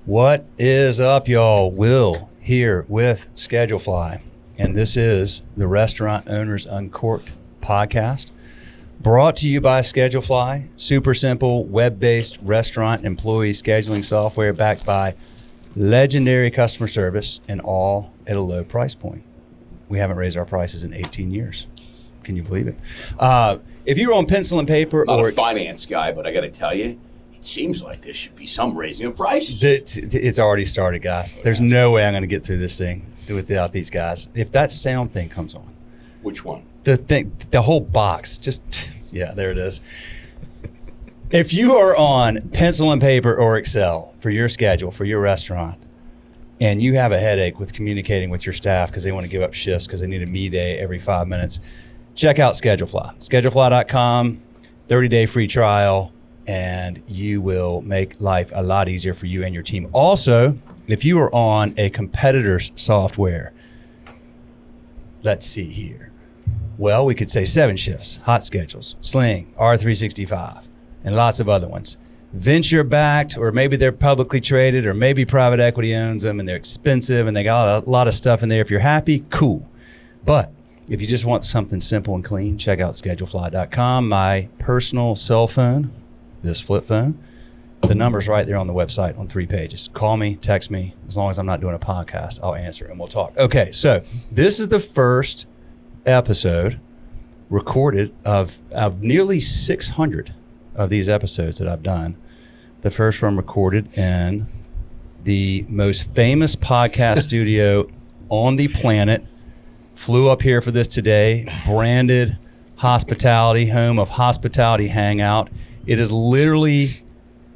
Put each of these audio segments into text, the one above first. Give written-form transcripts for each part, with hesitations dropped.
What is up, y'all? Will here with Schedulefly, and this is the Restaurant Owners Uncorked podcast, brought to you by Schedulefly, super simple web-based restaurant employee scheduling software backed by legendary customer service and all at a low price point. We haven't raised our prices in 18 years. Can you believe it? If you're on pencil and paper, I'm not a finance guy, but I got to tell you, it seems like there should be some raising of prices. It's already started, guys. There's no way I'm going to get through this thing without these guys. If that sound thing comes on. Which one? The whole box. Yeah, there it is. If you are on pencil and paper or Excel for your schedule, for your restaurant, and you have a headache with communicating with your staff because they want to give up shifts because they need a me day every 5 minutes, check out Schedulefly. Schedulefly.com, 30-day free trial, and you will make life a lot easier for you and your team. Also, if you are on a competitor's software, let's see here. Well, we could say 7 shifts, Hot Schedules, Sling, R365, and lots of other ones. Venture backed, or maybe they're publicly traded, or maybe private equity owns them and they're expensive and they got a lot of stuff in there. If you're happy, cool. But if you just want something simple and clean, check out schedulefly.com. My personal cell phone, this flip phone, the number's right there on the website on 3 pages. Call me, text me. As long as I'm not doing a podcast, I'll answer and we'll talk. Okay, so this is the first episode recorded of nearly 600 of these episodes that I've done. The first one recorded in the most famous podcast studio on the planet. Flew up here for this today. Branded Hospitality, home of Hospitality Hangout. It is literally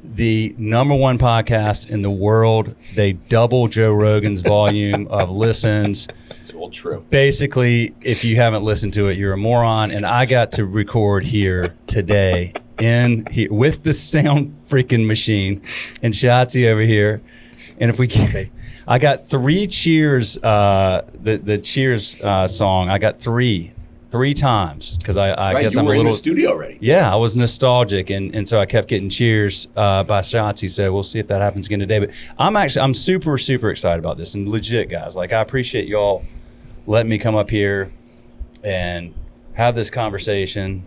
the #1 podcast in the world. They double Joe Rogan's volume of listens. It's all true. Basically, if you haven't listened to it, you're a moron. And I got to record here today in here with the sound freaking machine and Schatzy over here. And if we can, I got 3 cheers, the cheers song. I got three times because I guess I'm a little in the studio already. Yeah, I was nostalgic, and so I kept getting cheers by Schatzy. So we'll see if that happens again today. But I'm super excited about this, and legit, guys. Like, I appreciate y'all letting me come up here and have this conversation.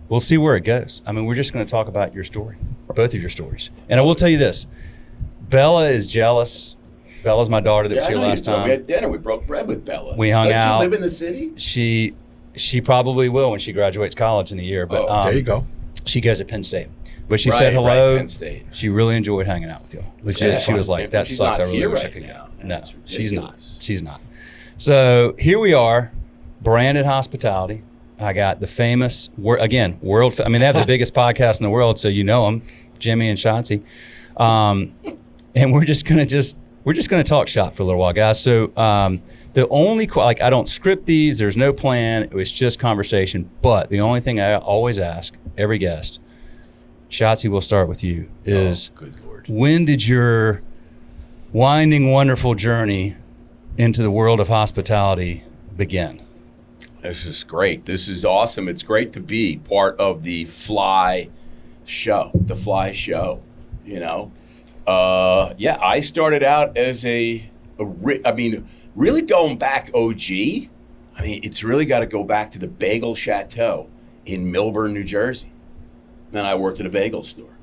We'll see where it goes. I mean, we're just going to talk about your story, both of your stories. And I will tell you this: Bella is jealous. Bella's my daughter that was here last time. We had dinner. We broke bread with Bella. We hung out. Does she live in the city? She probably will when she graduates college in a year. But there you go. She goes at Penn State. But she said hello. Right, Penn State. She really enjoyed hanging out with you. Legit, she was like, "That sucks. I really wish I could go." No, she's not. She's not. So here we are, branded hospitality. I got the famous, world. I mean, they have the biggest podcast in the world, so you know them, Jimmy and Schatzy. And we're just gonna talk shop for a little while, guys. So the only, I don't script these. There's no plan. It was just conversation. But the only thing I always ask every guest, Schatzy, we'll start with you, is good Lord. When did your winding, wonderful journey into the world of hospitality begin? This is great. This is awesome. It's great to be part of the Fly show, you know. I started out as really going back OG. I mean, it's really got to go back to the Bagel Chateau in Milburn, New Jersey. Then I worked at a bagel store.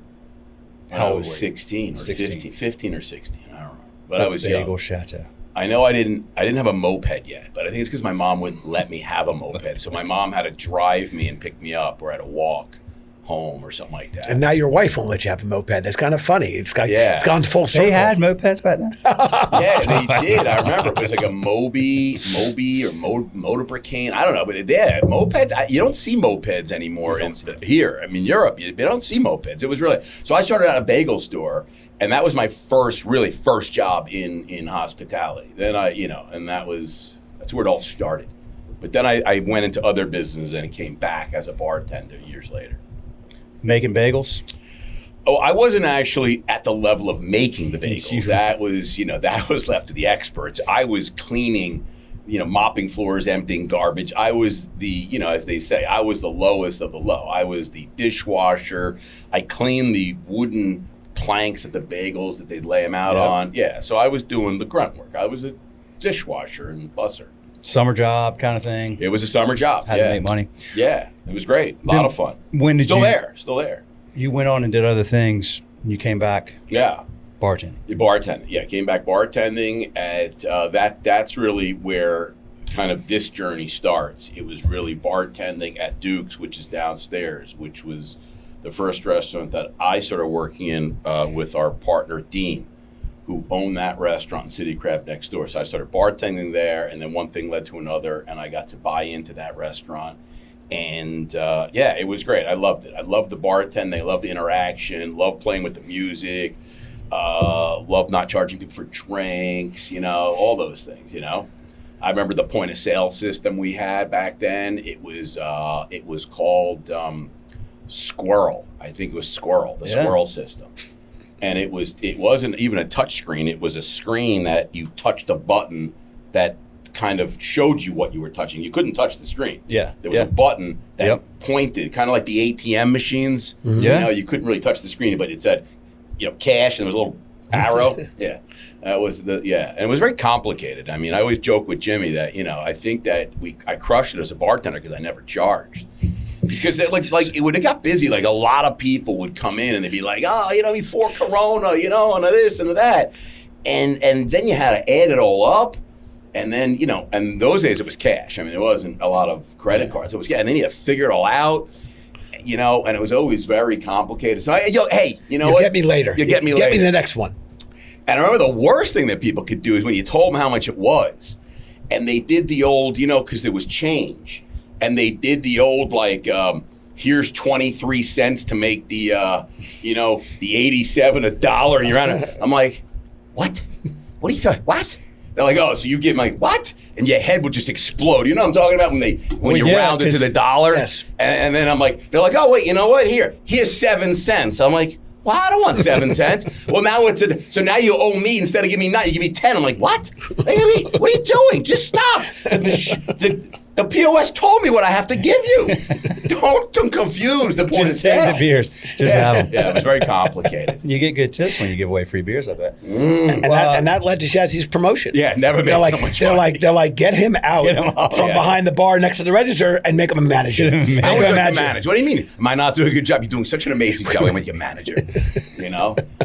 When I was 16 or 15 or 16, I don't know. But I was young. Bagel Chateau. I know I didn't have a moped yet, but I think it's because my mom wouldn't let me have a moped. So my mom had to drive me and pick me up, or I had to walk home or something like that. And now your wife won't let you have a moped. That's kind of funny. It's gone full circle. They had mopeds back then? Yeah, they did. I remember it was like a Moby or Motorbricane. I don't know, but they had mopeds. You don't see mopeds anymore here. I mean, Europe, you don't see mopeds. It was really, so I started at a bagel store, and that was my first job in hospitality. Then that's where it all started. But then I went into other businesses and came back as a bartender years later. Making bagels? Oh, I wasn't actually at the level of making the bagels. That was left to the experts. I was cleaning, mopping floors, emptying garbage. I was the, as they say, I was the lowest of the low. I was the dishwasher. I cleaned the wooden planks at the bagels that they'd lay them out on. Yeah, so I was doing the grunt work. I was a dishwasher and busser. Summer job kind of thing. It was a summer job. Had to make money. Yeah, it was great. A lot of fun. When did Still there. You went on and did other things. And you came back. Yeah. Bartending. Bartending. Yeah, came back bartending. That's really where kind of this journey starts. It was really bartending at Duke's, which is downstairs, which was the first restaurant that I started working in with our partner Dean, who owned that restaurant, City Crab, next door. So I started bartending there, and then one thing led to another, and I got to buy into that restaurant. And it was great. I loved it. I loved the bartending. I loved the interaction. Loved playing with the music. Loved not charging people for drinks. All those things. I remember the point of sale system we had back then. It was called Squirrel. I think it was Squirrel, the Squirrel system. And it wasn't even a touch screen. It was a screen that you touched a button that kind of showed you what you were touching. You couldn't touch the screen. Yeah. There was a button that pointed, kind of like the ATM machines. Mm-hmm. You couldn't really touch the screen, but it said, cash, and there was a little arrow. Yeah. That was and it was very complicated. I mean, I always joke with Jimmy that, I think that I crushed it as a bartender because I never charged. Because it got busy. Like, a lot of people would come in and they'd be like, before Corona, and this and that. And then you had to add it all up. And then, and those days it was cash. I mean, there wasn't a lot of credit cards. It was, and then you had to figure it all out, and it was always very complicated. So, hey, what? Get me later. Get me later. Get me the next one. And I remember the worst thing that people could do is when you told them how much it was, and they did the old, because there was change, and they did the old, here's 23 cents to make the, the 87 $1, and you're on it. I'm like, what? What are you talking? What? They're like, oh, so you give me what? And your head would just explode. You know what I'm talking about when you round it to the dollar? Yes. And then I'm like, they're like, oh, wait, you know what? Here's 7 cents. I'm like, well, I don't want 7 cents. Well, now so now you owe me, instead of giving me 9, you give me 10. I'm like, what? What are you doing? Just stop. The POS told me what I have to give you. Don't confuse the point of sale. Just take the beers. Just have them. Yeah, it was very complicated. You get good tips when you give away free beers, I bet. And that led to Schatzy's promotion. Yeah, never made so much money. They're like, get him out from behind the bar next to the register and make him a manager. I was like the manager. What do you mean? Am I not doing a good job? You're doing such an amazing job. I'm like your manager.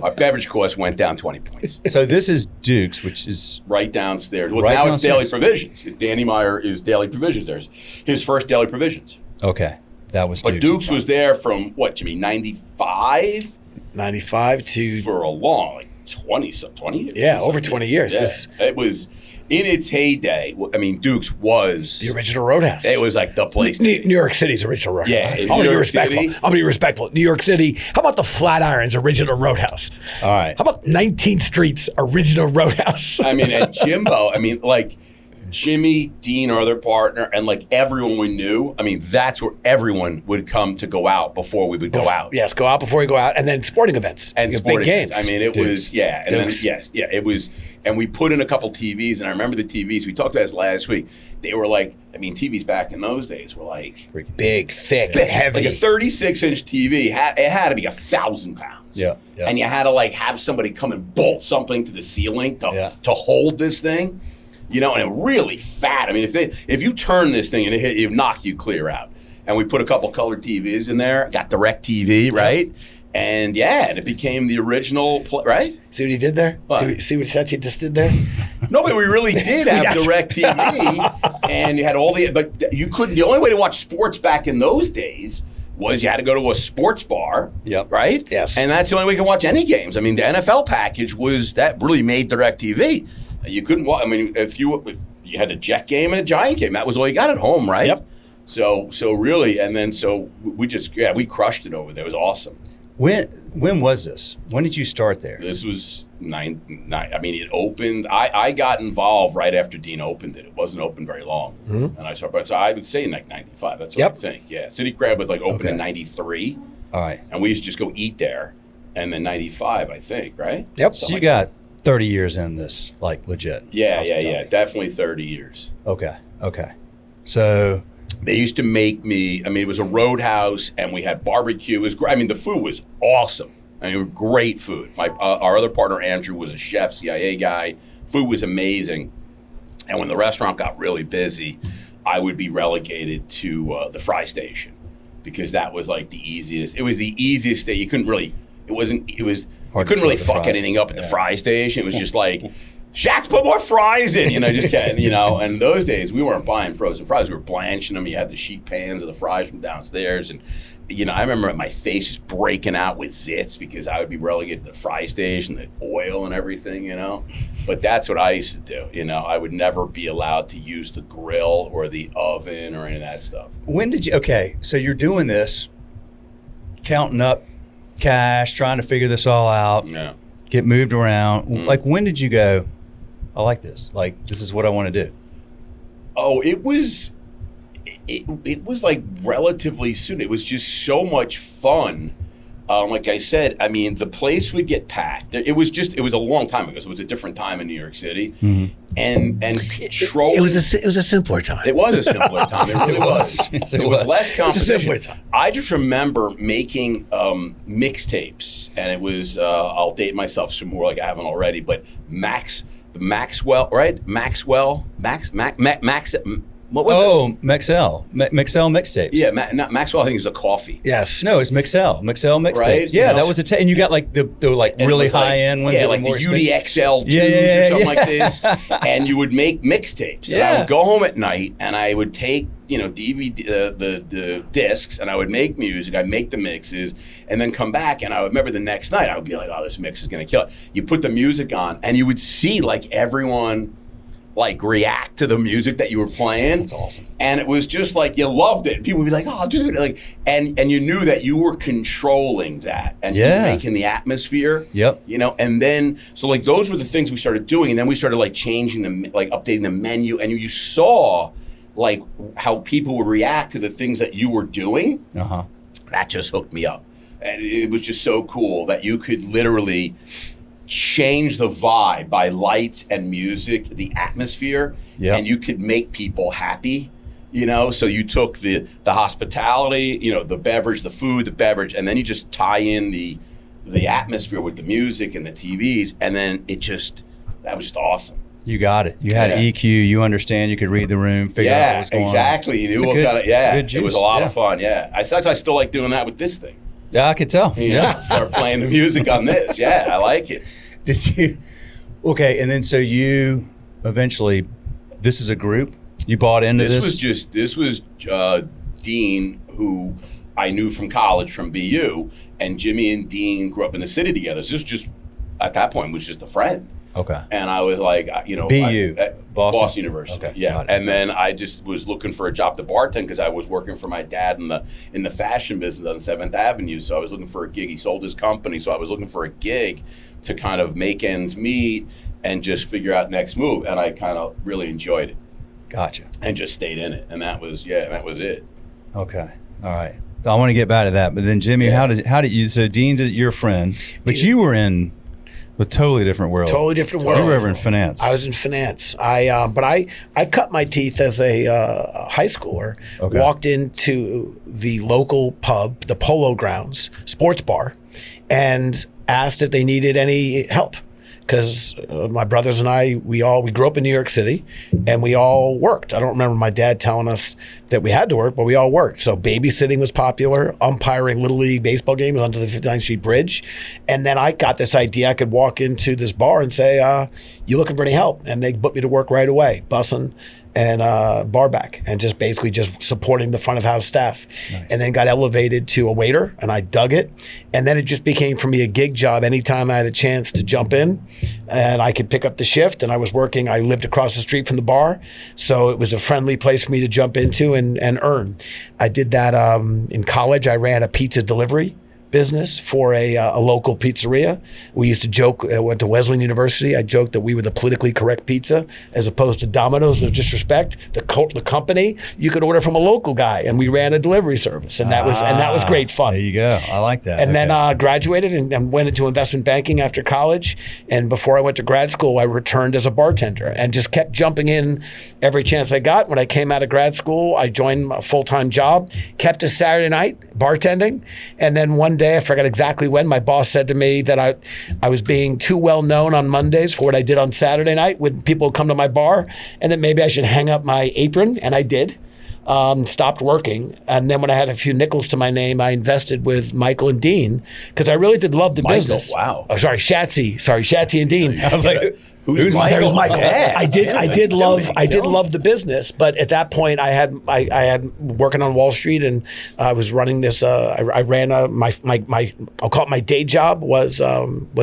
Our beverage cost went down 20 points. So this is Duke's, which is right downstairs. Well, now it's Daily Provisions. Danny Meyer is Daily Provisions. There's his first Daily Provisions. Okay. That was But Duke's was there from, what, Jimmy, 95? 95 to... For a long, 20 years. Yeah, over 20 years. Yeah. It was, in its heyday, I mean, Duke's was... The original Roadhouse. It was like the place. New York City's original Roadhouse. Yeah, I'm going to be respectful. New York City. How about the Flatirons original Roadhouse? All right. How about 19th Street's original Roadhouse? I mean, at Jimbo, Jimmy, Dean, our other partner, and everyone we knew. I mean, that's where everyone would come to go out before we would go out. Yes, go out before we go out, and then sporting events and big games. I mean, it was it was, and we put in a couple TVs, and I remember the TVs. We talked about this last week. They were TVs back in those days were big, thick, heavy. Like a 36-inch TV. It had to be 1,000 pounds. Yeah. And you had to have somebody come and bolt something to the ceiling to hold this thing. And really fat. I mean, if you turn this thing and it would knock you clear out. And we put a couple colored TVs in there, got Direct TV, right? And and it became the original, right? See what he did there? What? See what Schatzy just did there? No, but we really did have Direct TV, and you had but you couldn't. The only way to watch sports back in those days was you had to go to a sports bar, right? Yes. And that's the only way you could watch any games. I mean, the NFL package that really made Direct TV. You couldn't watch. I mean, if you had a Jet game and a Giant game, that was all you got at home, right? Yep. So really, and then we just we crushed it over there. It was awesome. When was this? When did you start there? This was nine. I mean, it opened. I got involved right after Dean opened it. It wasn't open very long, and I started. So I would say 95. That's what I think. Yeah, City Crab was open in 93. All right, and we used to just go eat there, and then 95, I think, right? Yep. So you got 30 years in this, legit. Yeah. Definitely 30 years. Okay. So they used to make me. I mean, it was a roadhouse, and we had barbecue. It was great. I mean, the food was awesome. I mean, great food. Our other partner, Andrew, was a chef, CIA guy. Food was amazing. And when the restaurant got really busy, I would be relegated to the fry station because that was like the easiest. It was the easiest that you couldn't really, you couldn't really fuck anything up at the fry station. It was just like, Schatz, put more fries in, just and in those days we weren't buying frozen fries. We were blanching them. You had the sheet pans of the fries from downstairs. And, I remember my face just breaking out with zits because I would be relegated to the fry station, the oil and everything, But that's what I used to do, I would never be allowed to use the grill or the oven or any of that stuff. So you're doing this, counting up cash, trying to figure this all out, get moved around. Mm-hmm. Like, when did you go, I like this. Like, this is what I want to do? Oh, it was like relatively soon. It was just so much fun. Like I said, I mean, the place would get packed. It was a long time ago, so it was a different time in New York City. Mm-hmm. And controlling. It was a simpler time. It was a simpler time. It really was. It was less competition. It was a simpler time. I just remember making mixtapes, and it was, I'll date myself some more like I haven't already, but Maxwell, right? What was it? Maxell mixtapes. Yeah, not Maxwell. I think it was a coffee. Yes. No, it's Maxell mixtapes. Right? Yeah, that was and you got like the really high end ones. Yeah, like the UDXL 2s or something like this. And you would make mixtapes. And I would go home at night and I would take DVD the discs and I would make music. I'd make the mixes and then come back and I would remember the next night I would be like, oh, this mix is gonna kill it. You put the music on and you would see like everyone like react to the music that you were playing. That's awesome. And it was just like you loved it. People would be like, "Oh, dude!" Like, and you knew that you were controlling that and you were making the atmosphere. Yep. And then so like those were the things we started doing, and then we started like changing them, like updating the menu, and you saw like how people would react to the things that you were doing. Uh-huh. That just hooked me up, and it was just so cool that you could literally change the vibe by lights and music, the atmosphere, and you could make people happy, so you took the hospitality, the beverage, the food, the beverage, and then you just tie in the atmosphere with the music and the TVs, and then that was just awesome. You got it. You had EQ, you understand, you could read the room, figure out what was going on. Exactly. You knew what kind of, it was a lot of fun, I still like doing that with this thing. Yeah, I could tell. Start playing the music on this. Yeah, I like it. Did you? Okay, and then so you eventually, this is a group? You bought into this? This was Dean, who I knew from college, from BU, and Jimmy and Dean grew up in the city together. So this was just, at that point, was just a friend. Okay. And I was like, BU, Boston University. Okay. Yeah. And then I just was looking for a job to bartend because I was working for my dad in the fashion business on 7th Avenue. So I was looking for a gig. He sold his company. So I was looking for a gig to kind of make ends meet and just figure out next move. And I kind of really enjoyed it. Gotcha. And just stayed in it. And that was it. Okay. All right. So I want to get back to that. But then Jimmy, how did you, so Dean's your friend, but you were in a totally different world. Totally different world. You were ever in finance. I was in finance. I cut my teeth as a high schooler. Okay. Walked into the local pub, the Polo Grounds sports bar, and asked if they needed any help. Because my brothers and I, we grew up in New York City, and we all worked. I don't remember my dad telling us that we had to work, but we all worked. So babysitting was popular, umpiring Little League baseball games under the 59th Street Bridge. And then I got this idea I could walk into this bar and say, you looking for any help? And they put me to work right away, bussing and bar back, and just basically just supporting the front of house staff. Nice. And then got elevated to a waiter, and I dug it. And then it just became for me a gig job anytime I had a chance to jump in and I could pick up the shift. And I lived across the street from the bar, so it was a friendly place for me to jump into and earn. I did that in college. I ran a pizza delivery business for a local pizzeria. We used to joke, I went to Wesleyan University, I joked that we were the politically correct pizza as opposed to Domino's. No disrespect, the company, you could order from a local guy, and we ran a delivery service, and that was great fun. There you go. I like that. And then graduated and went into investment banking after college, and before I went to grad school, I returned as a bartender and just kept jumping in every chance I got. When I came out of grad school, I joined a full-time job, kept a Saturday night bartending, and then one one day, I forgot exactly when, my boss said to me that I was being too well known on Mondays for what I did on Saturday night when people would come to my bar, and that maybe I should hang up my apron, and I did. Stopped working. And then when I had a few nickels to my name, I invested with Michael and Dean because I really did love the business. Wow. Oh, sorry, Schatzy. Sorry, Schatzy and Dean. I was like, Who's Michael? It was Michael. Yeah. I did love the business, but at that point, I had working on Wall Street, and I was running this. I ran my I'll call it my day job was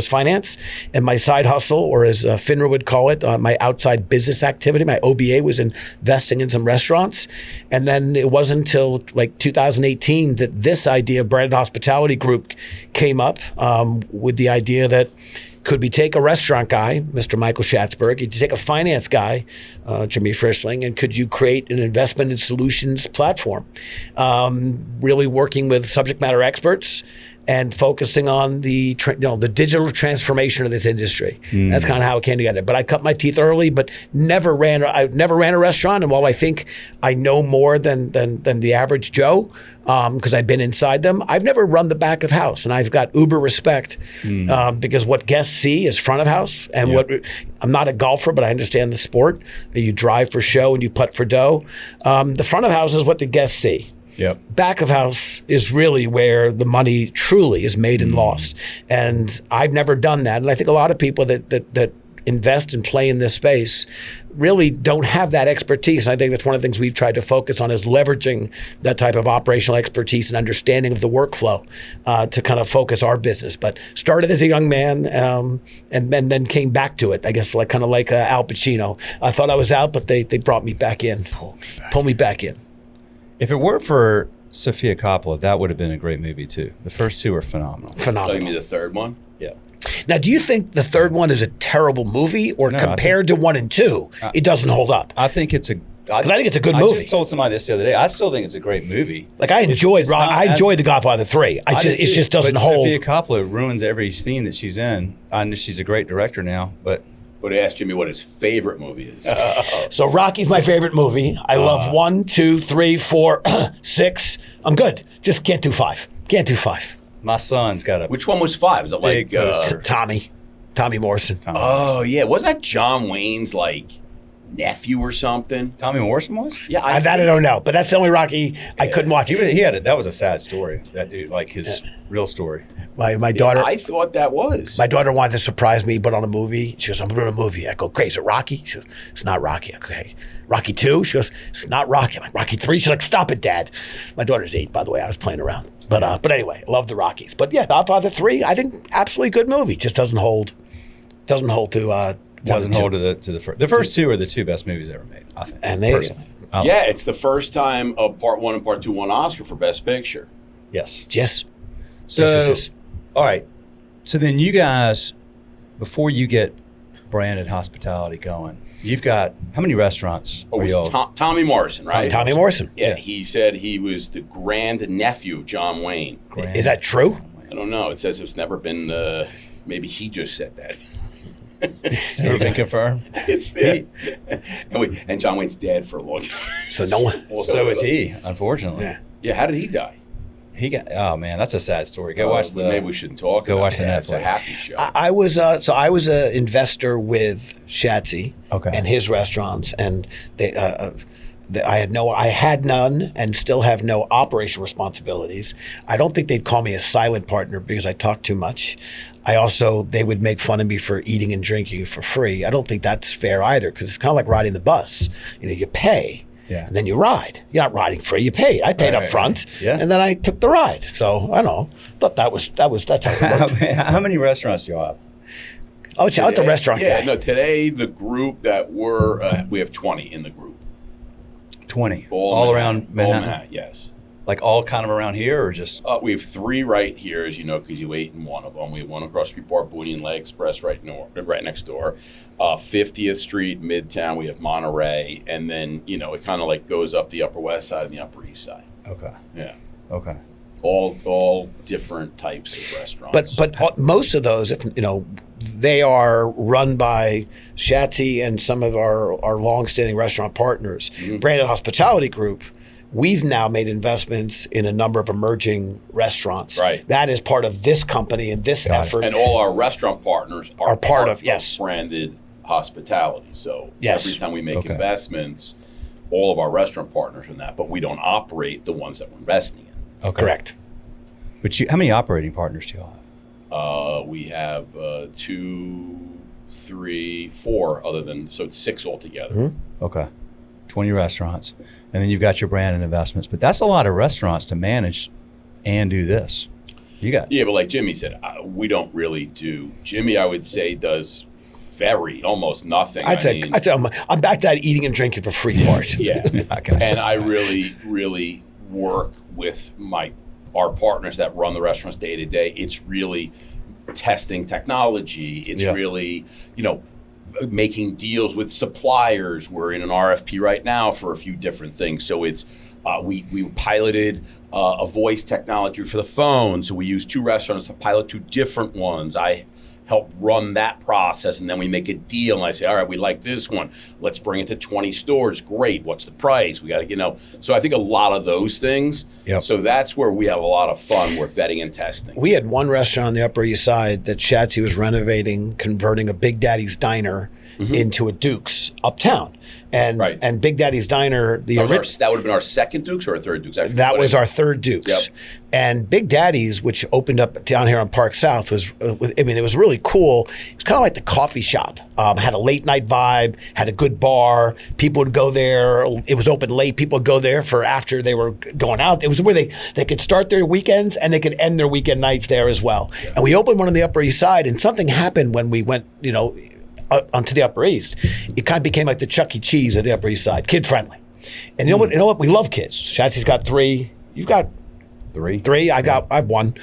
finance, and my side hustle, or as FINRA would call it, my outside business activity, my OBA, was investing in some restaurants, and then it wasn't until like 2018 that this idea, Branded Hospitality Group, came up with the idea that. Could we take a restaurant guy, Mr. Michael Schatzberg? Could you take a finance guy, Jimmy Frischling, and could you create an investment and solutions platform? Really working with subject matter experts and focusing on the digital transformation of this industry. That's kind of how it came together. But I cut my teeth early, but never ran a restaurant. And while I think I know more than the average Joe, because I've been inside them, I've never run the back of house, and I've got uber respect because what guests see is front of house. And I'm not a golfer, but I understand the sport. You drive for show and you putt for dough. The front of house is what the guests see. Yep. Back of house is really where the money truly is made and lost. And I've never done that. And I think a lot of people that invest and play in this space really don't have that expertise. And I think that's one of the things we've tried to focus on is leveraging that type of operational expertise and understanding of the workflow to kind of focus our business. But started as a young man and then came back to it, I guess, like kind of like Al Pacino. I thought I was out, but they brought me back in. Pulled me back in. If it weren't for Sofia Coppola, that would have been a great movie too. The first two are phenomenal. Telling me the third one? Yeah. Now, do you think the third one is a terrible movie, or compared to 1 and 2, it doesn't hold up? I think it's a Because I think it's a good movie. I just told somebody this the other day. I still think it's a great movie. Like I enjoyed The Godfather 3. It just doesn't hold. Sofia Coppola ruins every scene that she's in. I know she's a great director now, but. But I asked Jimmy what his favorite movie is. So Rocky's my favorite movie. I love 1, 2, 3, 4, 6. I'm good. Just can't do 5. Can't do 5. My son's got a. Which one was 5? Is it like Tommy Morrison? Yeah, wasn't that John Wayne's like nephew or something? Tommy Morrison was? Yeah, that I don't know, but that's the only Rocky I couldn't watch. That was a sad story. That dude, like his real story. My daughter. I thought that was. My daughter wanted to surprise me, but on a movie. She goes, "I'm doing a movie." I go, "Great, is it Rocky?" She goes, "It's not Rocky." Okay, Rocky 2. She goes, "It's not Rocky." I'm like, "Rocky 3." She's like, "Stop it, Dad." My daughter's 8, by the way. I was playing around, but anyway, I love the Rockies. But yeah, Godfather 3. I think absolutely good movie. Just doesn't hold. Doesn't hold to. Doesn't hold to the first. The first 2 are the 2 best movies ever made, I think. And they. It's the first time Part 1 and Part 2 won Oscar for Best Picture. Yes. Yes. So, yes. All right. So then you guys, before you get Branded Hospitality going, you've got, how many restaurants? Oh, it was Tommy Morrison, right? Tommy Morrison. Yeah, he said he was the grand nephew of John Wayne. Is that true? I don't know. It says it's never been, maybe he just said that. It's never been confirmed. And John Wayne's dead for a long time. So no one. So is he, unfortunately. Yeah. How did he die? He got. Oh man, that's a sad story. Go watch the. Maybe we shouldn't talk. Go watch the Netflix. It's a Netflix. happy show. I was an investor with Schatzy and his restaurants, and I had none, and still have no operational responsibilities. I don't think they'd call me a silent partner because I talk too much. They would make fun of me for eating and drinking for free. I don't think that's fair either, because it's kind of like riding the bus. You pay. Yeah. And then you ride. You're not riding free. You paid. I paid up front. Right. Yeah. And then I took the ride. So I don't know. Thought that's how it worked. How many restaurants do you have? Oh, it's the restaurant guy. Yeah. No. Today the group that we have 20 in the group. 20. All around Manhattan. Yes. Like all kind of around here, or just? We have 3 right here, as you know, because you ate in one of them. We have one across the street, Bar Booty and Leg Express, right next door. 50th Street, Midtown. We have Monterey, and then it kind of like goes up the Upper West Side and the Upper East Side. Okay. Yeah. Okay. All different types of restaurants. But most of those, they are run by Schatzy and some of our longstanding restaurant partners. Mm-hmm. Branded Hospitality Group, we've now made investments in a number of emerging restaurants. Right. That is part of this company and this effort. And all our restaurant partners are part of yes. branded hospitality. So Yes. every time we make investments, all of our restaurant partners are in that, but we don't operate the ones that we're investing in. Okay. Correct. But how many operating partners do you all have? We have 2, 3, 4 other than, so it's 6 altogether. Mm-hmm. Okay. 20 restaurants. And then you've got your brand and investments. But that's a lot of restaurants to manage and do this. You got. Yeah, but like Jimmy said, we don't really do. Jimmy, I would say, does almost nothing. I'd say I'm back to that eating and drinking for free part. Yeah. And I really, really work with our partners that run the restaurants day to day. It's really testing technology. It's really, making deals with suppliers. We're in an RFP right now for a few different things. So it's we piloted a voice technology for the phone. So we use 2 restaurants to pilot 2 different ones. I help run that process, and then we make a deal. And I say, all right, we like this one. Let's bring it to 20 stores. Great. What's the price? We got to, So I think a lot of those things. Yep. So that's where we have a lot of fun. We're vetting and testing. We had one restaurant on the Upper East Side that Schatzy was renovating, converting a Big Daddy's Diner into a Duke's uptown. And Big Daddy's Diner, that would have been our second Duke's or our third Duke's? That was our third Duke's. Yep. And Big Daddy's, which opened up down here on Park South, it was really cool. It was kind of like the coffee shop. Had a late night vibe, had a good bar. People would go there. It was open late. People would go there for after they were going out. It was where they could start their weekends and they could end their weekend nights there as well. Yeah. And we opened one on the Upper East Side, and something happened when we went, onto the Upper East. It kind of became like the Chuck E. Cheese of the Upper East Side, kid friendly. And you know what? We love kids. Schatzy's got 3. You've got 3. I have 1.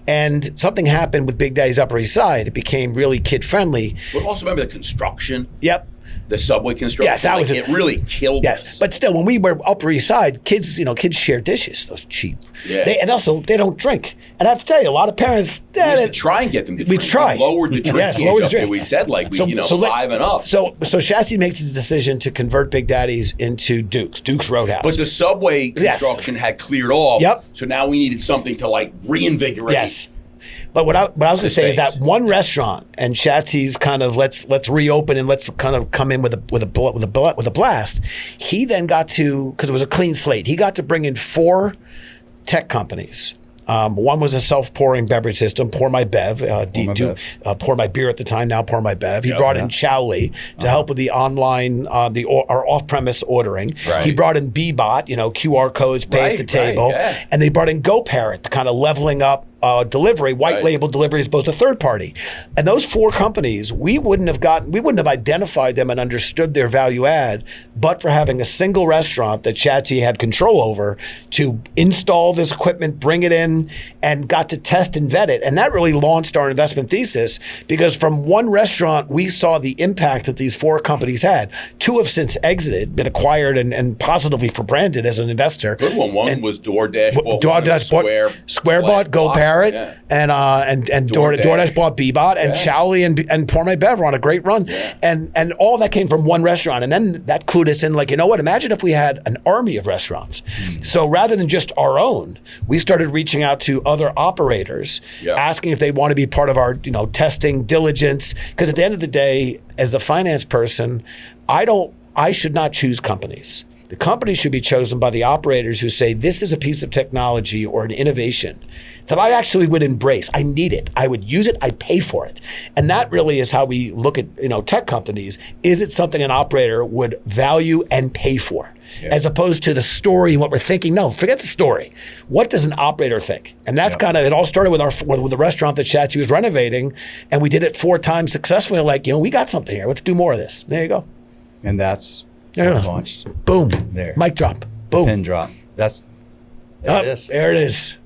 And something happened with Big Daddy's Upper East Side. It became really kid friendly. But also remember the construction. Yep. The subway construction. Yeah, that was it. Really killed us. But still, when we were Upper East Side, kids share dishes. Those cheap. Yeah. They don't drink. And I have to tell you, a lot of parents. We used to try and get them to drink. We tried. We lowered the drink. Yes, lowered the drink. We said 5 and up. So Schatzy makes his decision to convert Big Daddy's into Duke's Roadhouse. But the subway construction had cleared off. Yep. So now we needed something to reinvigorate. Yes. But what I was going to say is that one restaurant, and Schatzy's kind of let's reopen and let's kind of come in with a blast. He then got to, because it was a clean slate, he got to bring in 4 tech companies. One was a self-pouring beverage system, Pour My Bev, Pour My Beer at the time, now Pour My Bev. He brought in Chowly to help with the online, our off-premise ordering. Right. He brought in Bbot, QR codes, pay at the table. Yeah. And they brought in GoParrot, to kind of leveling up delivery, white label delivery as opposed to third party. And those 4 companies, we wouldn't have identified them and understood their value add, but for having a single restaurant that Schatzy had control over to install this equipment, bring it in, and got to test and vet it. And that really launched our investment thesis, because from one restaurant, we saw the impact that these 4 companies had. 2 have since exited, been acquired and positively for branded as an investor. Good one. One was DoorDash. Square bought GoParrot. Yeah. And DoorDash bought Bbot, and Chowly and Pour My Bev were on a great run. Yeah. And all that came from one restaurant. And then that clued us in, imagine if we had an army of restaurants. So rather than just our own, we started reaching out to other operators, asking if they want to be part of our, testing, diligence. Because at the end of the day, as the finance person, I should not choose companies. The company should be chosen by the operators who say, this is a piece of technology or an innovation that I actually would embrace. I need it. I would use it. I'd pay for it. And that really is how we look at tech companies. Is it something an operator would value and pay for? As opposed to the story and what we're thinking. No, forget the story. What does an operator think? And that's kind of, it all started with the restaurant that Schatzy was renovating, and we did it 4 times successfully. We got something here. Let's do more of this. There you go. And that's launched. Boom. There. Mic drop. Boom. Pin drop. There it is. There it is.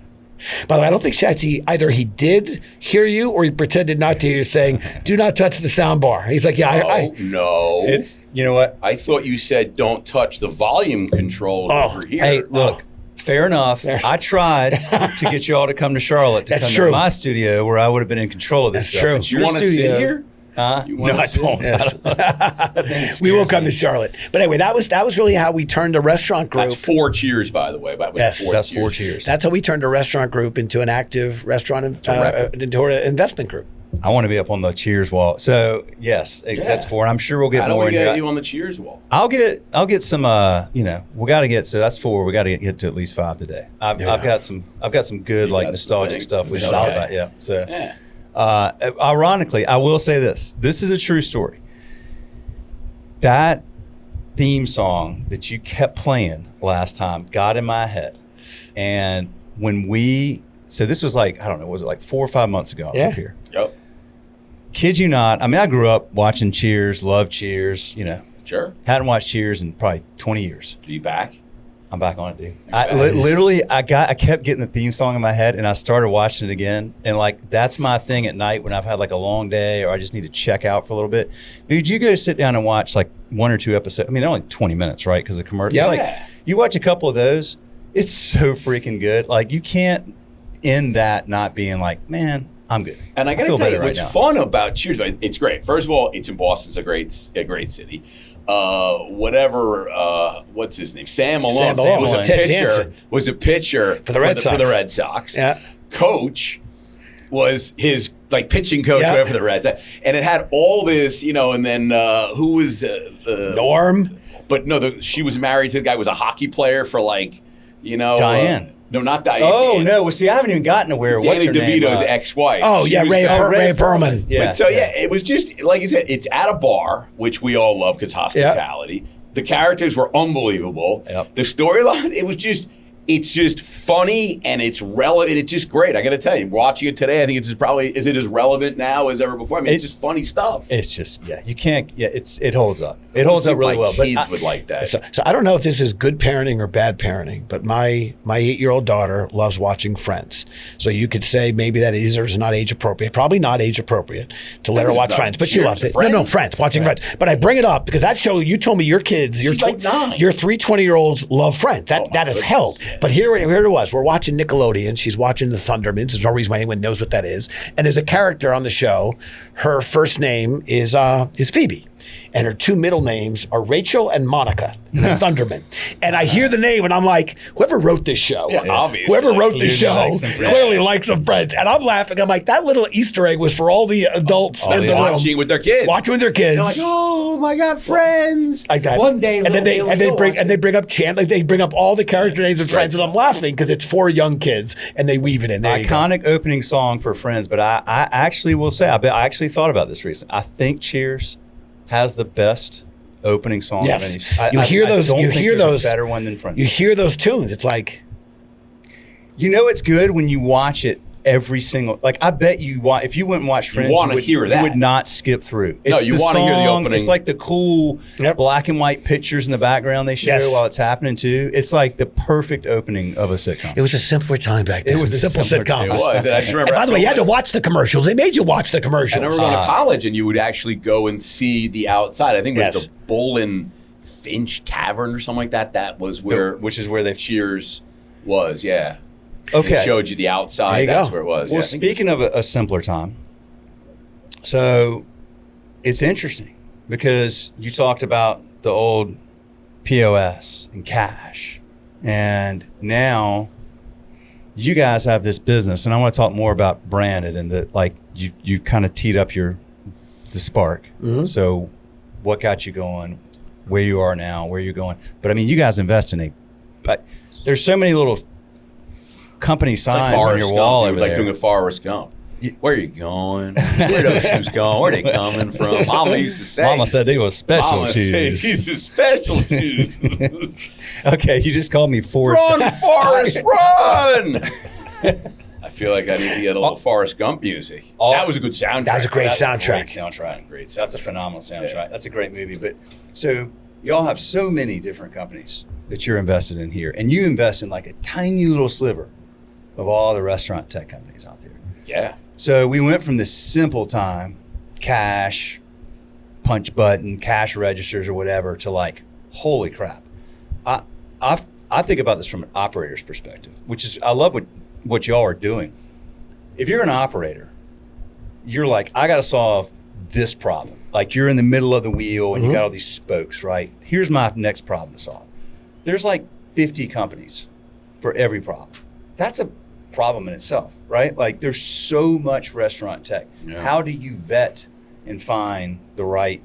By the way, I don't think Schatzy, either he did hear you or he pretended not to hear you saying, do not touch the sound bar. He's like, No. It's, you know what? I thought you said don't touch the volume control over here. Hey, look, fair enough. I tried to get you all to come to Charlotte to come to my studio where I would have been in control of this. That's true. You want to sit here? You No, wanna I sit? don't. Yes. We will come to Charlotte. But anyway, that was really how we turned a restaurant group. That's 4 cheers, by the way. Yes. That's 4 cheers. That's how we turned a restaurant group into an active restaurant into an investment group. I want to be up on the cheers wall. So yes, that's 4. And I'm sure we'll get How do more we in get here. you on the cheers wall? I'll get some. We got to get. So that's 4. We got to get to at least 5 today. I've got some good like got nostalgic things. stuff we talked Nostalgia. about. Yeah. So, Yeah. ironically, I will say this. This is a true story. That theme song that you kept playing last time got in my head, and so this was like, I don't know, was it like 4 or 5 months ago? I was up here. Yep. Kid you not. I mean, I grew up watching Cheers, loved Cheers. Sure. Hadn't watched Cheers in probably 20 years. Are you back? I'm back on it, dude. back. Literally, I kept getting the theme song in my head, and I started watching it again. And like, that's my thing at night when I've had like a long day, or I just need to check out for a little bit. Dude, you go sit down and watch like 1 or 2 episodes. I mean, they're only 20 minutes, right? Because the commercial. Yeah. It's like, you watch a couple of those, it's so freaking good. Like, you can't end that not being like, man, I'm good. And I got to feel tell you, better right what's now. fun about Cheers, it's great. First of all, it's in Boston. It's a great city. What's his name? Sam Malone. Sam Malone. Ted Danson. Was a pitcher For the Red Sox. For the Red Sox. Yeah. Coach was his like pitching coach Yeah. for the Red Sox, and it had all this, and then who was Norm. But no, she was married to the guy who was a hockey player for like, Diane. No, not Diane. Oh, no. Well, see, I haven't even gotten to where what's Danny her name? DeVito's ex-wife. Oh, She yeah, was Ray married- Perlman. Yeah. But so it was just like you said. It's at a bar, which we all love because hospitality. The characters were unbelievable. Yep. The storyline, it's just funny and it's relevant. It's just great. I got to tell you, watching it today, I think it's is it as relevant now as ever before? I mean, it's just funny stuff. It's just, you can't, it holds up. It holds up really well. Kids would like that. So I don't know if this is good parenting or bad parenting, but my 8-year-old daughter loves watching Friends. So you could say maybe that is or is not age appropriate. Probably not age appropriate to let her watch Friends, but she loves it. No, Friends, watching Friends. But I bring it up because that show, you told me your kids, She's like 9. your 3 20-year-olds love Friends. That is held. But here it was. We're watching Nickelodeon. She's watching the Thundermans. There's no reason why anyone knows what that is. And there's a character on the show. Her first name is Phoebe. And her 2 middle names are Rachel and Monica, the Thunderman. And I hear the name and I'm like, whoever wrote this show, obviously. whoever wrote this Clearly show likes some Friends. clearly likes some Friends. And I'm laughing. I'm like, that little Easter egg was for all the adults in the room. Watching with their kids. Watching with their kids. They're like, oh my God, Friends. Like that. One day, and then they bring up they bring up all the character names of Friends, and I'm laughing because it's for young kids, and they weave it in. There you go. Iconic opening song for Friends, but I actually will say, I actually thought about this recently. I think Cheers has the best opening song. Yes, of any. you hear I those. don't You think hear there's those. a better one than Friends. You hear those tunes. It's like, it's good when you watch it every single. Like, I bet you if you went and watched Friends, wanna hear you that. would not skip through. No, It's you the wanna hear the song, opening. It's like the cool black and white pictures in the background they show Yes. while it's happening too. It's like the perfect opening of a sitcom. it was a simpler time back then. It was a simple simpler sitcoms. time. It was. And I just remember. And by the way, you had to watch the commercials. They made you watch the commercials. I remember going to college, and you would actually go and see the outside. I think it was Yes. the Bull and Finch Tavern or something like that. That was where, which is where they. Cheers was. Yeah. Okay. It showed you the outside. There you That's go. where it was. Well, Yeah, I think speaking of a simpler time, so it's interesting because you talked about the old POS and cash, and now you guys have this business, and I want to talk more about branded and that, like you kind of teed up the spark. Mm-hmm. So, what got you going? Where you are now? Where you're going? But I mean, you guys invest in but there's so many little company it's like signs on Forrest your Gump. wall It over was like there. doing a Forrest Gump. Where are you going? Where are those shoes going? Where are they coming from? Mama used to say. Mama said they were special Mama said shoes. these are special shoes. Okay, you just called me Forrest. Run, Forrest, run! I feel like I need to get a little Forrest Gump music. That was a good soundtrack. That was a great That's soundtrack. A great soundtrack. Great That's a phenomenal soundtrack. Yeah. That's a great movie. But so y'all have so many different companies that you're invested in here, and you invest in like a tiny little sliver of all the restaurant tech companies out there. Yeah. So we went from this simple time, cash, punch button, cash registers or whatever, to like, holy crap. I think about this from an operator's perspective, which is, I love what y'all are doing. If you're an operator, you're like, I got to solve this problem. Like you're in the middle of the wheel and you got all these spokes, right? Here's my next problem to solve. There's like 50 companies for every problem. That's a problem in itself, right? Like there's so much restaurant tech. Yeah. How do you vet and find the right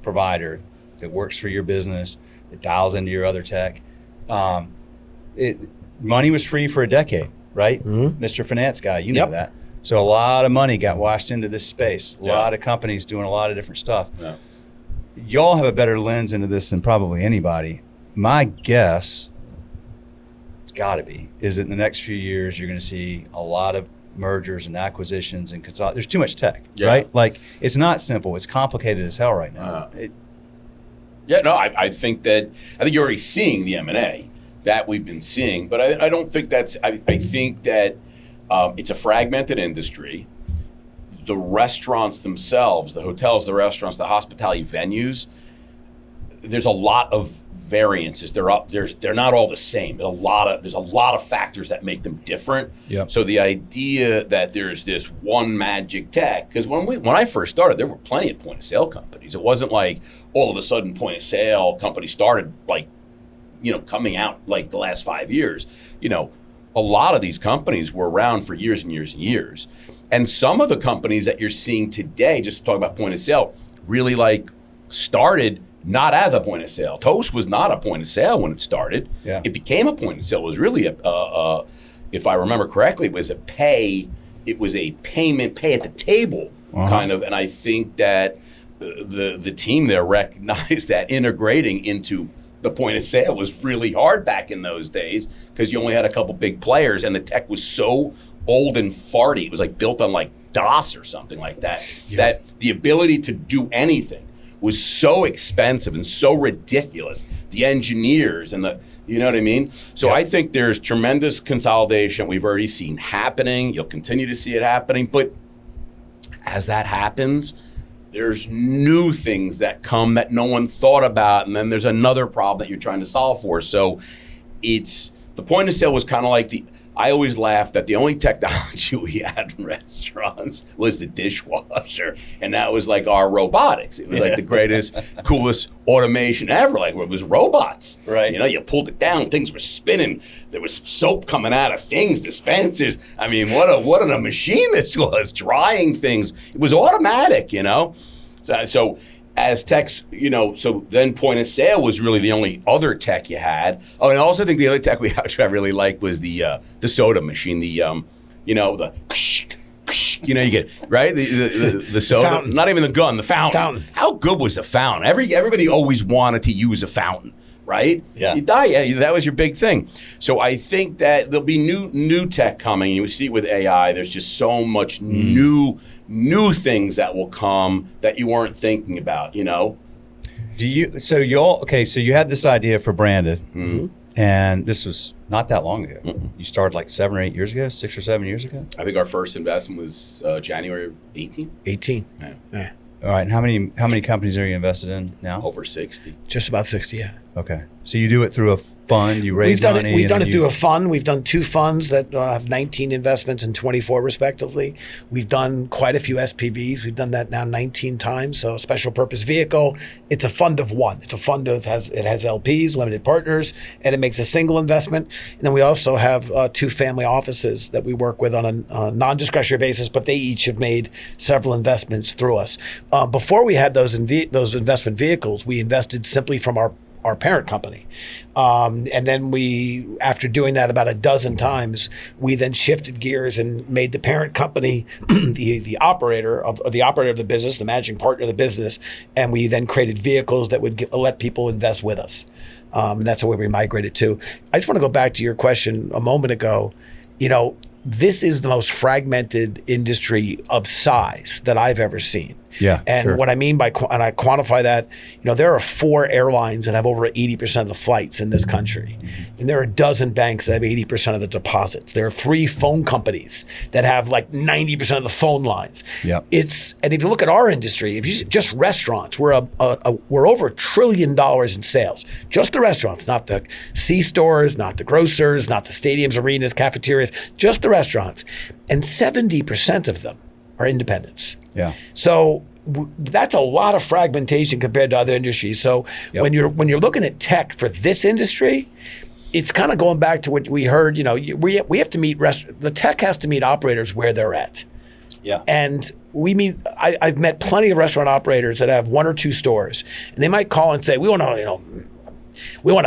provider that works for your business, that dials into your other tech? Money was free for a decade, right? Mr. Finance guy, you know that. So a lot of money got washed into this space. A lot of companies doing a lot of different stuff. Yeah. Y'all have a better lens into this than probably anybody. My guess, it's got to be, is that in the next few years, you're going to see a lot of mergers and acquisitions and there's too much tech, right? Like it's not simple. It's complicated as hell right now. I think you're already seeing the M&A that we've been seeing, but I don't think that's, I think that it's a fragmented industry. The restaurants themselves, the hotels, the restaurants, the hospitality venues, there's a lot of variances. They're not all the same. There's a lot of factors that make them different. Yep. So the idea that there's this one magic tech, because when I first started, there were plenty of point of sale companies. It wasn't like all of a sudden point of sale companies started coming out like the last 5 years. A lot of these companies were around for years and years and years. And some of the companies that you're seeing today, just to talk about point of sale, really started not as a point of sale. Toast was not a point of sale when it started. Yeah. It became a point of sale. It was really if I remember correctly, it was a pay at the table kind of. And I think that the team there recognized that integrating into the point of sale was really hard back in those days because you only had a couple big players and the tech was so old and farty. It was built on DOS or something like that, that the ability to do anything was so expensive and so ridiculous. The engineers and you know what I mean? So I think there's tremendous consolidation we've already seen happening. You'll continue to see it happening. But as that happens, there's new things that come that no one thought about. And then there's another problem that you're trying to solve for. So the point of sale was kind of I always laughed that the only technology we had in restaurants was the dishwasher. And that was our robotics. It was the greatest, coolest automation ever. It was robots. Right. You pulled it down, things were spinning. There was soap coming out of things, dispensers. I mean, what a machine this was, drying things. It was automatic, So as techs, so then point of sale was really the only other tech you had. Oh, and I also think the other tech I really liked was the soda machine, the you get right the soda, fountain. Not even the gun, the fountain. How good was the fountain? Everybody always wanted to use a fountain, right? Yeah. That was your big thing. So I think that there'll be new tech coming. You see it with AI. There's just so much new things that will come that you weren't thinking about, So you had this idea for Branded, and this was not that long ago. Mm-mm. You started 7 or 8 years ago, 6 or 7 years ago? I think our first investment was January of 18. 18. Yeah. All right, and how many companies are you invested in now? Over 60. Just about 60, yeah. Okay. So you do it through a fund, you raise money? We've done it through a fund. We've done 2 funds that have 19 investments and 24 respectively. We've done quite a few SPVs. We've done that now 19 times. So a special purpose vehicle. It's a fund of one. It's a fund that has LPs, limited partners, and it makes a single investment. And then we also have 2 family offices that we work with on a non-discretionary basis, but they each have made several investments through us. Before we had those investment vehicles, we invested simply from our parent company. And then after doing that about a dozen times, we then shifted gears and made the parent company the operator of the business, the managing partner of the business. And we then created vehicles that would let people invest with us. And that's the way we migrated to. I just want to go back to your question a moment ago. This is the most fragmented industry of size that I've ever seen. Yeah, and what I mean by, and I quantify that, there are 4 airlines that have over 80% of the flights in this country. Mm-hmm. And there are a dozen banks that have 80% of the deposits. There are 3 phone companies that have 90% of the phone lines. Yeah. And if you look at our industry, if you just restaurants, we're over $1 trillion in sales. Just the restaurants, not the C-stores, not the grocers, not the stadiums, arenas, cafeterias, just the restaurants. And 70% of them are independents. Yeah. So that's a lot of fragmentation compared to other industries. So when you're looking at tech for this industry, it's kind of going back to what we heard. We have to meet the tech has to meet operators where they're at. Yeah. And I've met plenty of restaurant operators that have 1 or 2 stores, and they might call and say, we want to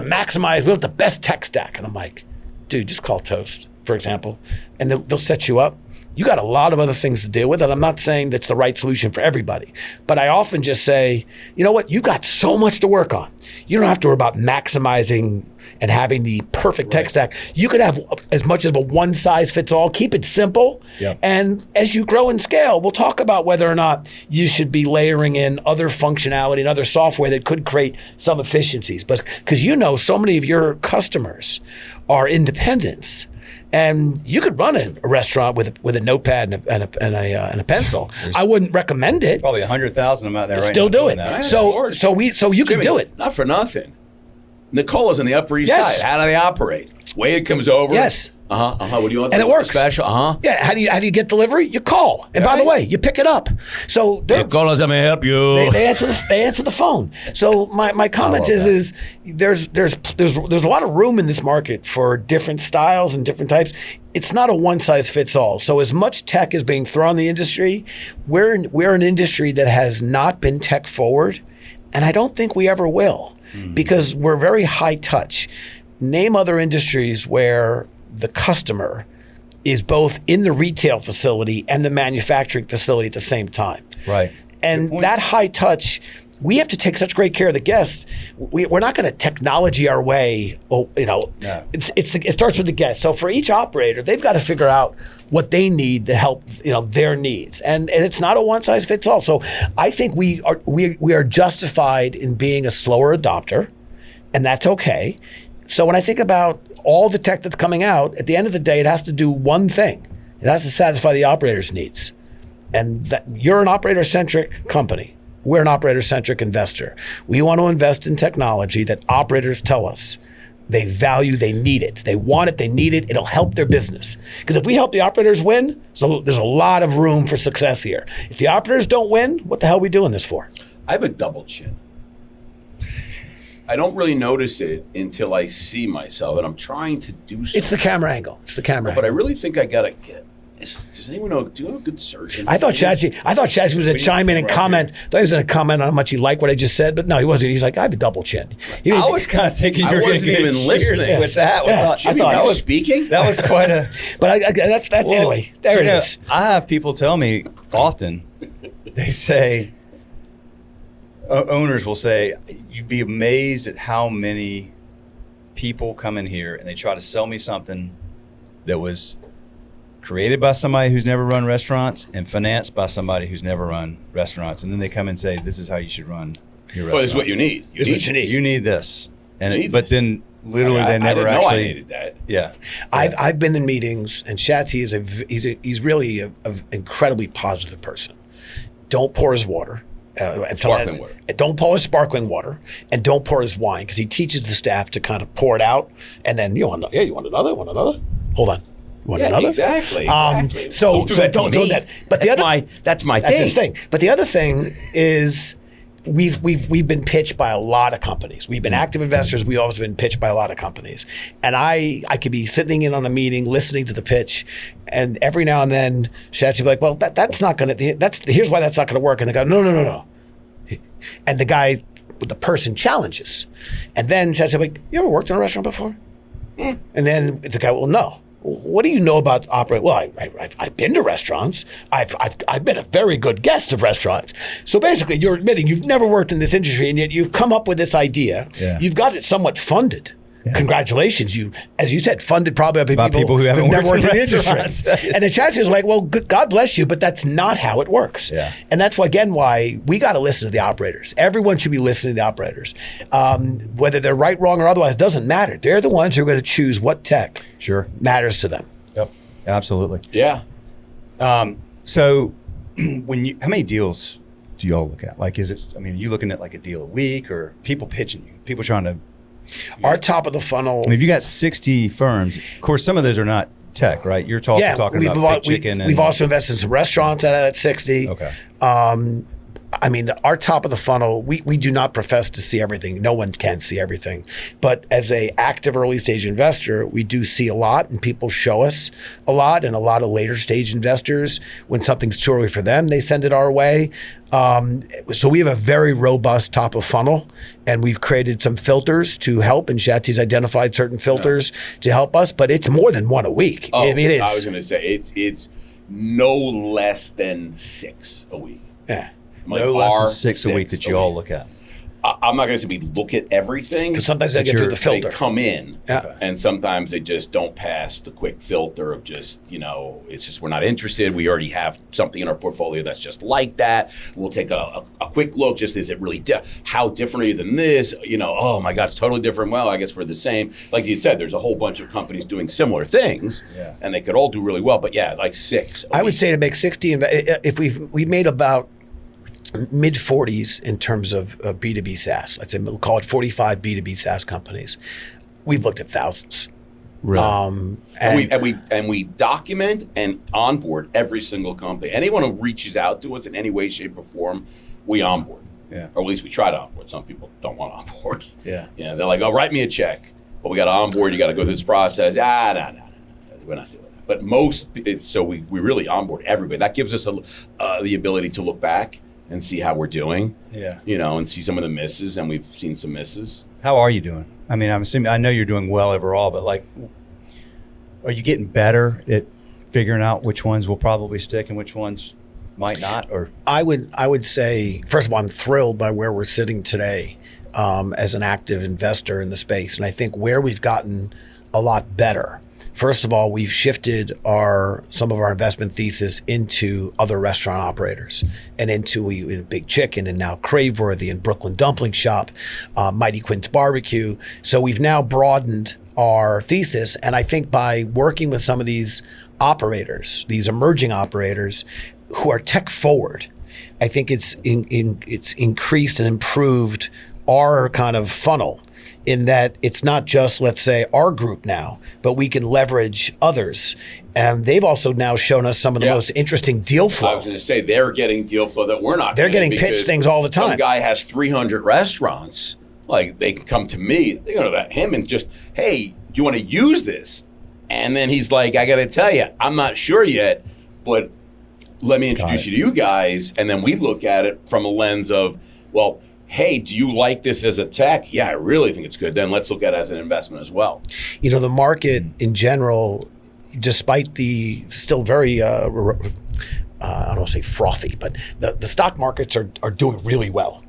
maximize, we want the best tech stack. And I'm like, dude, just call Toast, for example, and they'll set you up. You got a lot of other things to deal with, and I'm not saying that's the right solution for everybody. But I often just say, you know what? You got so much to work on. You don't have to worry about maximizing and having the perfect tech stack. You could have as much as a one-size-fits-all. Keep it simple. Yep. And as you grow and scale, we'll talk about whether or not you should be layering in other functionality and other software that could create some efficiencies. But because so many of your customers are independents. And you could run a restaurant with a notepad and a pencil. I wouldn't recommend it. Probably 100,000 of them out there right Still now do it. that. So you can do it. Not for nothing. Nicola's on the Upper East Yes. Side. How do they operate? Wade comes over. Yes. What do you want? And it works. Special. Yeah. How do you get delivery? You call. And by the way, you pick it up. So Nicola's, let me help you. they answer the phone. So my comment is there's a lot of room in this market for different styles and different types. It's not a one size fits all. So as much tech is being thrown in the industry, we're an industry that has not been tech forward, and I don't think we ever will, because we're very high touch. Name other industries where the customer is both in the retail facility and the manufacturing facility at the same time. Right. And that high touch, we have to take such great care of the guests. We're not going to technology our way. It starts with the guest. So for each operator, they've got to figure out what they need to help their needs, and it's not a one size fits all. So I think we are justified in being a slower adopter, and that's okay. So when I think about all the tech that's coming out, at the end of the day, it has to do one thing. It has to satisfy the operator's needs. And that you're an operator-centric company. We're an operator-centric investor. We want to invest in technology that operators tell us they value, they need it. They want it, they need it. It'll help their business. Because if we help the operators win, so there's a lot of room for success here. If the operators don't win, what the hell are we doing this for? I have a double chin. I don't really notice it until I see myself, and I'm trying to do something. It's the camera angle. But I really think I gotta get. Does anyone know? Do you have a good surgeon? I thought Schatzy was going to chime in and comment. I thought he was going to comment on how much he liked what I just said, but no, he wasn't. He's like, I have a double chin. I was kind of thinking you were going to get even listening with that. Yeah. Jimmy, that was speaking. That was quite a. But anyway, there it is. I have people tell me often. They say. Owners will say, you'd be amazed at how many people come in here and they try to sell me something that was created by somebody who's never run restaurants and financed by somebody who's never run restaurants. And then they come and say, this is how you should run your restaurant. Well, this is what you need. You need this. And but then literally they never I didn't actually. know I needed that. Yeah. I've been in meetings, and Schatzy he's really an incredibly positive person. Don't pour his water. Sparkling water. Don't pour his sparkling water, and don't pour his wine, because he teaches the staff to kind of pour it out, and then you want another? Hold on. You want another? Exactly. So don't do that. But that's my that's his thing. But the other thing is we've been pitched by a lot of companies. We've been active investors. We've also been pitched by a lot of companies. And I could be sitting in on a meeting, listening to the pitch, and every now and then Schatzy will be like, well, that's not going to, here's why that's not going to work. And they go, no. And the person challenges. And then Schatzy will be like, you ever worked in a restaurant before? And then the guy, well, no. What do you know about operating? Well, I've been to restaurants. I've been a very good guest of restaurants. So basically, you're admitting you've never worked in this industry, and yet you've come up with this idea. Yeah. You've got it somewhat funded. Yeah. Congratulations. You, as you said, funded probably by people who haven't never worked in the industry. And the Schatzy is like, well, God bless you, but that's not how it works. Yeah. And that's why we got to listen to the operators. Everyone should be listening to the operators. Whether they're right, wrong, or otherwise, doesn't matter. They're the ones who are going to choose what tech matters to them. Yep. Absolutely. Yeah. So how many deals do y'all look at? Like, are you looking at like a deal a week, or people pitching you, people trying to? Our top of the funnel. If you got 60 firms, of course, some of those are not tech, right? You're talking about Big Chicken. We've also invested in some restaurants at 60. Okay. I mean, our top of the funnel, we do not profess to see everything. No one can see everything. But as a active early stage investor, we do see a lot, and people show us a lot. And a lot of later stage investors, when something's too early for them, they send it our way. So we have a very robust top of funnel, and we've created some filters to help, and Schatzy's identified certain filters to help us, but it's more than one a week. Oh, I mean, I was going to say, it's no less than 6 a week. Yeah. Like no less than 6 a week that you all look at. I'm not going to say we look at everything. Because sometimes they get through the filter. They come in, and sometimes they just don't pass the quick filter of just, it's just we're not interested. We already have something in our portfolio that's just like that. We'll take a quick look. Just, is it really, how different are you than this? Oh my God, it's totally different. Well, I guess we're the same. Like you said, there's a whole bunch of companies doing similar things, and they could all do really well. But yeah, like 6 a I week. would say to make 60, if we made about mid 40s in terms of B2B SaaS. Let's say we'll call it 45 B2B SaaS companies. We've looked at thousands. Really? And we document and onboard every single company. Anyone who reaches out to us in any way, shape, or form, we onboard. Yeah. Or at least we try to onboard. Some people don't want to onboard. Yeah. They're like, oh, write me a check. But we got to onboard. You got to go through this process. No. We're not doing that. But so we really onboard everybody. That gives us the ability to look back and see how we're doing, and see some of the misses, and we've seen some misses. How are you doing? I mean, I know you're doing well overall, but like, are you getting better at figuring out which ones will probably stick and which ones might not? Or I would say, first of all, I'm thrilled by where we're sitting today as an active investor in the space, and I think where we've gotten a lot better. First of all, we've shifted some of our investment thesis into other restaurant operators and into Big Chicken and now Craveworthy and Brooklyn Dumpling Shop, Mighty Quinn's Barbecue. So we've now broadened our thesis. And I think by working with some of these operators, these emerging operators who are tech forward, I think it's increased and improved our kind of funnel, in that it's not just, let's say, our group now, but we can leverage others. And they've also now shown us some of the most interesting deal flow. I was going to say, they're getting deal flow that we're not. They're getting pitched things all the time. Some guy has 300 restaurants. Like, they can come to me, they go to him and just, hey, do you want to use this? And then he's like, I got to tell you, I'm not sure yet, but let me introduce you to you guys. And then we look at it from a lens of, well, hey, do you like this as a tech? Yeah, I really think it's good. Then let's look at it as an investment as well. The market in general, despite the still very, I don't want to say frothy, but the stock markets are doing really well.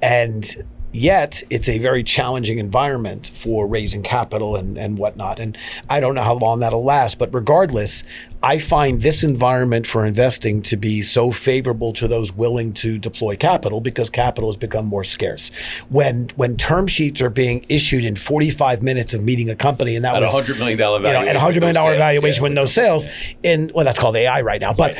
And yet it's a very challenging environment for raising capital and whatnot. And I don't know how long that'll last, but regardless, I find this environment for investing to be so favorable to those willing to deploy capital, because capital has become more scarce. When term sheets are being issued in 45 minutes of meeting a company, and that at was $100 million valuation, at $100 million valuation with no sales, that's called AI right now. But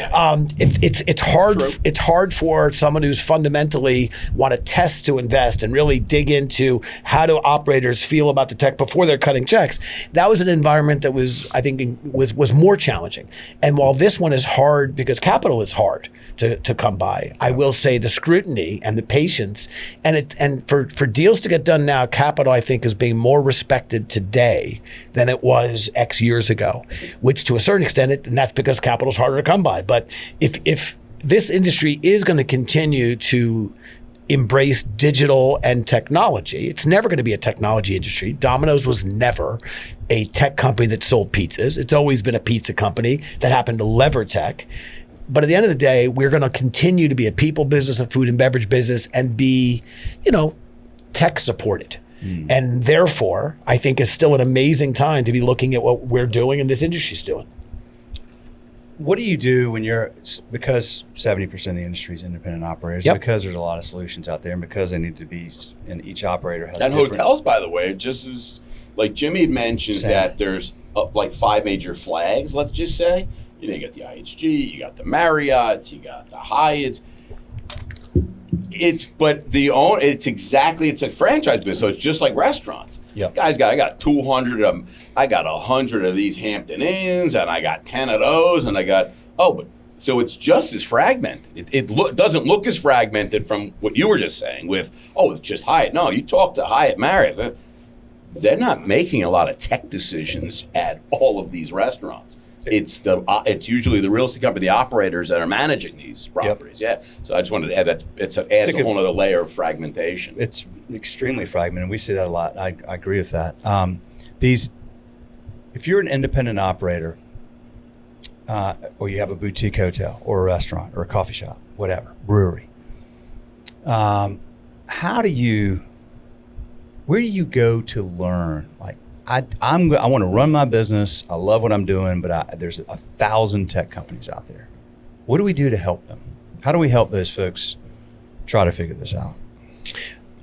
it's hard. True. It's hard for someone who's fundamentally want to test to invest and really dig into how do operators feel about the tech before they're cutting checks. That was an environment that I think was more challenging. And while this one is hard because capital is hard to come by, I will say the scrutiny and the patience and for deals to get done now, capital I think is being more respected today than it was X years ago, which to a certain extent, and that's because capital is harder to come by. But if this industry is going to continue to embrace digital and technology, it's never going to be a technology industry. Domino's was never a tech company that sold pizzas. It's always been a pizza company that happened to lever tech. But at the end of the day, we're going to continue to be a people business, a food and beverage business, and be, tech supported. And therefore, I think it's still an amazing time to be looking at what we're doing and this industry's doing. What do you do when because 70% of the industry is independent operators, because there's a lot of solutions out there, and because they need to be, and each operator has and hotels, by the way, just as like Jimmy had mentioned that there's like 5 major flags, let's just say. You got the IHG, you got the Marriotts, you got the Hyatts. It's a franchise business, so it's just like restaurants. Yep. I got 200 of them. I got 100 of these Hampton Inns, and I got 10 of those, and I got but So it's just as fragmented. It doesn't look as fragmented from what you were just saying with, it's just Hyatt. No, you talk to Hyatt Marriott, they're not making a lot of tech decisions at all of these restaurants. It's usually the real estate company, the operators that are managing these properties. Yep. Yeah. So I just wanted to add that adds a whole other layer of fragmentation. It's extremely fragmented. We see that a lot. I agree with that. If you're an independent operator, or you have a boutique hotel or a restaurant or a coffee shop, whatever, brewery, where do you go to learn? Like, I want to run my business. I love what I'm doing, but there's 1,000 tech companies out there. What do we do to help them? How do we help those folks try to figure this out?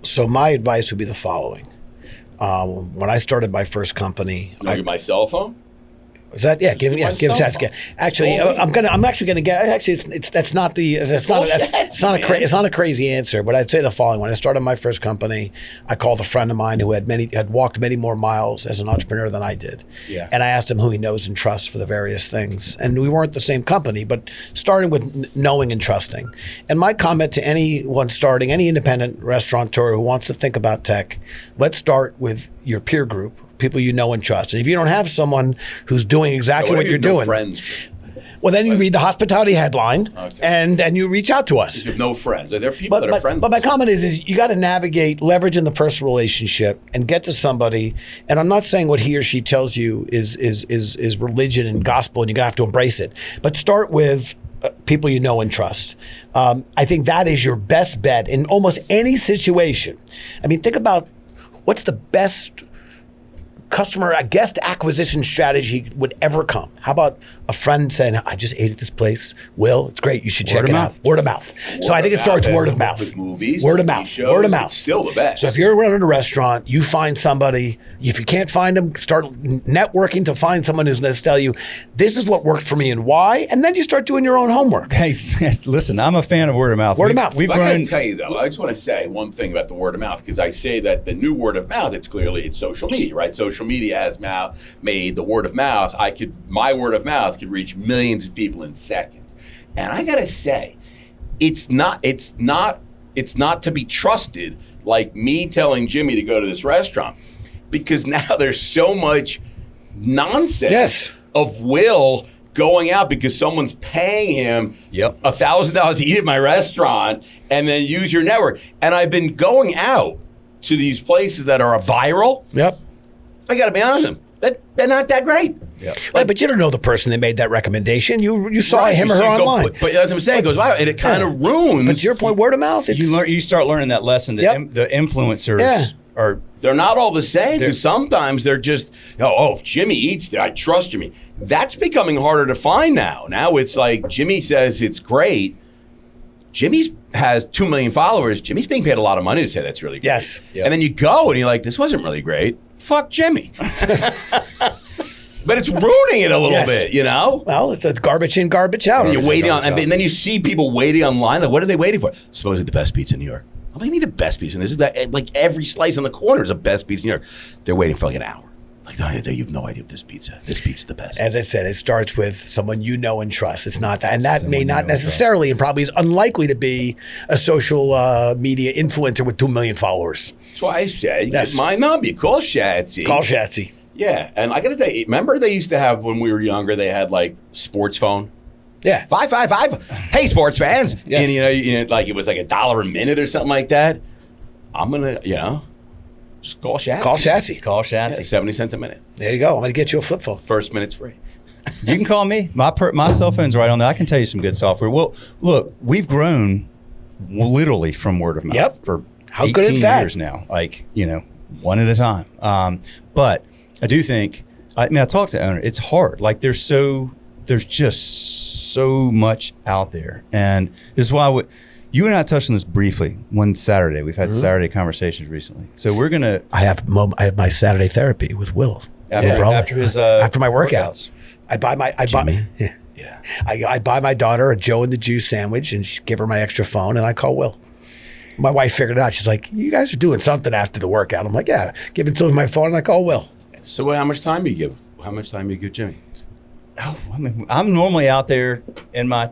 So my advice would be the following. When I started my first company, My cell phone? Is that give Schatzy. Actually, I'm actually gonna get. Actually, it's not a crazy answer, but I'd say the following: when I started my first company, I called a friend of mine who had walked many more miles as an entrepreneur than I did. Yeah. And I asked him who he knows and trusts for the various things, and we weren't the same company, but starting with knowing and trusting. And my comment to anyone starting, any independent restaurateur who wants to think about tech, let's start with your peer group. People you know and trust. And if you don't have someone who's doing exactly what you're doing, well, then you read the hospitality headline and you reach out to us. You have no friends. There are people that are friendly. But my comment is you got to navigate, leverage in the personal relationship and get to somebody. And I'm not saying what he or she tells you is religion and gospel and you're going to have to embrace it. But start with people you know and trust. I think that is your best bet in almost any situation. I mean, think about what's the best guest acquisition strategy would ever come. How about a friend saying, I just ate at this place. Wil, it's great. You should check it out. Word of mouth. So I think it starts word of mouth. With movies, word of mouth. shows, Word of mouth. It's still the best. So if you're running a restaurant, you find somebody. If you can't find them, start networking to find someone who's going to tell you, this is what worked for me and why. And then you start doing your own homework. Hey, listen, I'm a fan of word of mouth. Word of mouth. I got to tell you, though, I just want to say one thing about the word of mouth, because I say that the new word of mouth, it's social media, right? Social media has made the word of mouth. My word of mouth could reach millions of people in seconds. And I gotta say, it's not to be trusted like me telling Jimmy to go to this restaurant, because now there's so much nonsense of Wil going out because someone's paying him $1,000 to eat at my restaurant and then use your network. And I've been going out to these places that are viral. Yep. I got to be honest with them. They're not that great. Yep. Right, but you don't know the person that made that recommendation. You saw him or her online. But that's what I'm saying. It goes viral, and it kind of ruins. But to your point, word of mouth. You start learning that lesson that the influencers are. They're not all the same, because sometimes they're just, if Jimmy eats there, I trust Jimmy. That's becoming harder to find now. Now it's like Jimmy says it's great. Jimmy's has 2 million followers. Jimmy's being paid a lot of money to say that's really great. Yes. Yep. And then you go and you're like, this wasn't really great. Fuck Jimmy. But it's ruining it a little bit, you know? Well, it's garbage in, garbage out. And you're waiting on, and then you see people waiting online. Like, what are they waiting for? Supposedly the best pizza in New York. What do you mean the best pizza? And this is like every slice on the corner is the best pizza in New York. They're waiting for like an hour. Like, you have no idea what this pizza. This pizza's the best. As I said, it starts with someone you know and trust. It's not that, and that may not necessarily, and probably is unlikely to be a social media influencer with 2 million followers. That's why I said, get my number. You call Schatzy. Call Schatzy. Yeah, and I got to tell you, remember they used to have, when we were younger, they had like sports phone? Yeah. 555. Hey, sports fans. Yes. And you know, like it was like $1 a minute or something like that. I'm going to, just call Schatzy. Call Schatzy. Call Schatzy. Yeah, 70 cents a minute. There you go. I'm going to get you a flip phone. First minute's free. You can call me. My cell phone's right on there. I can tell you some good software. Well, look, we've grown literally from word of mouth for How 18 good is that? years now. Like, one at a time. But I do think, I talk to owners. It's hard. Like there's just so much out there. And this is why you and I touched on this briefly one Saturday. We've had Saturday conversations recently. So we're going to... I have my Saturday therapy with Wil. After my workouts. I buy my daughter a Joe and the Juice sandwich and give her my extra phone and I call Wil. My wife figured it out. She's like, you guys are doing something after the workout. I'm like, yeah, give it to me my phone and I call Wil. So how much time do you give? How much time do you give Jimmy? Oh, I'm normally out there in my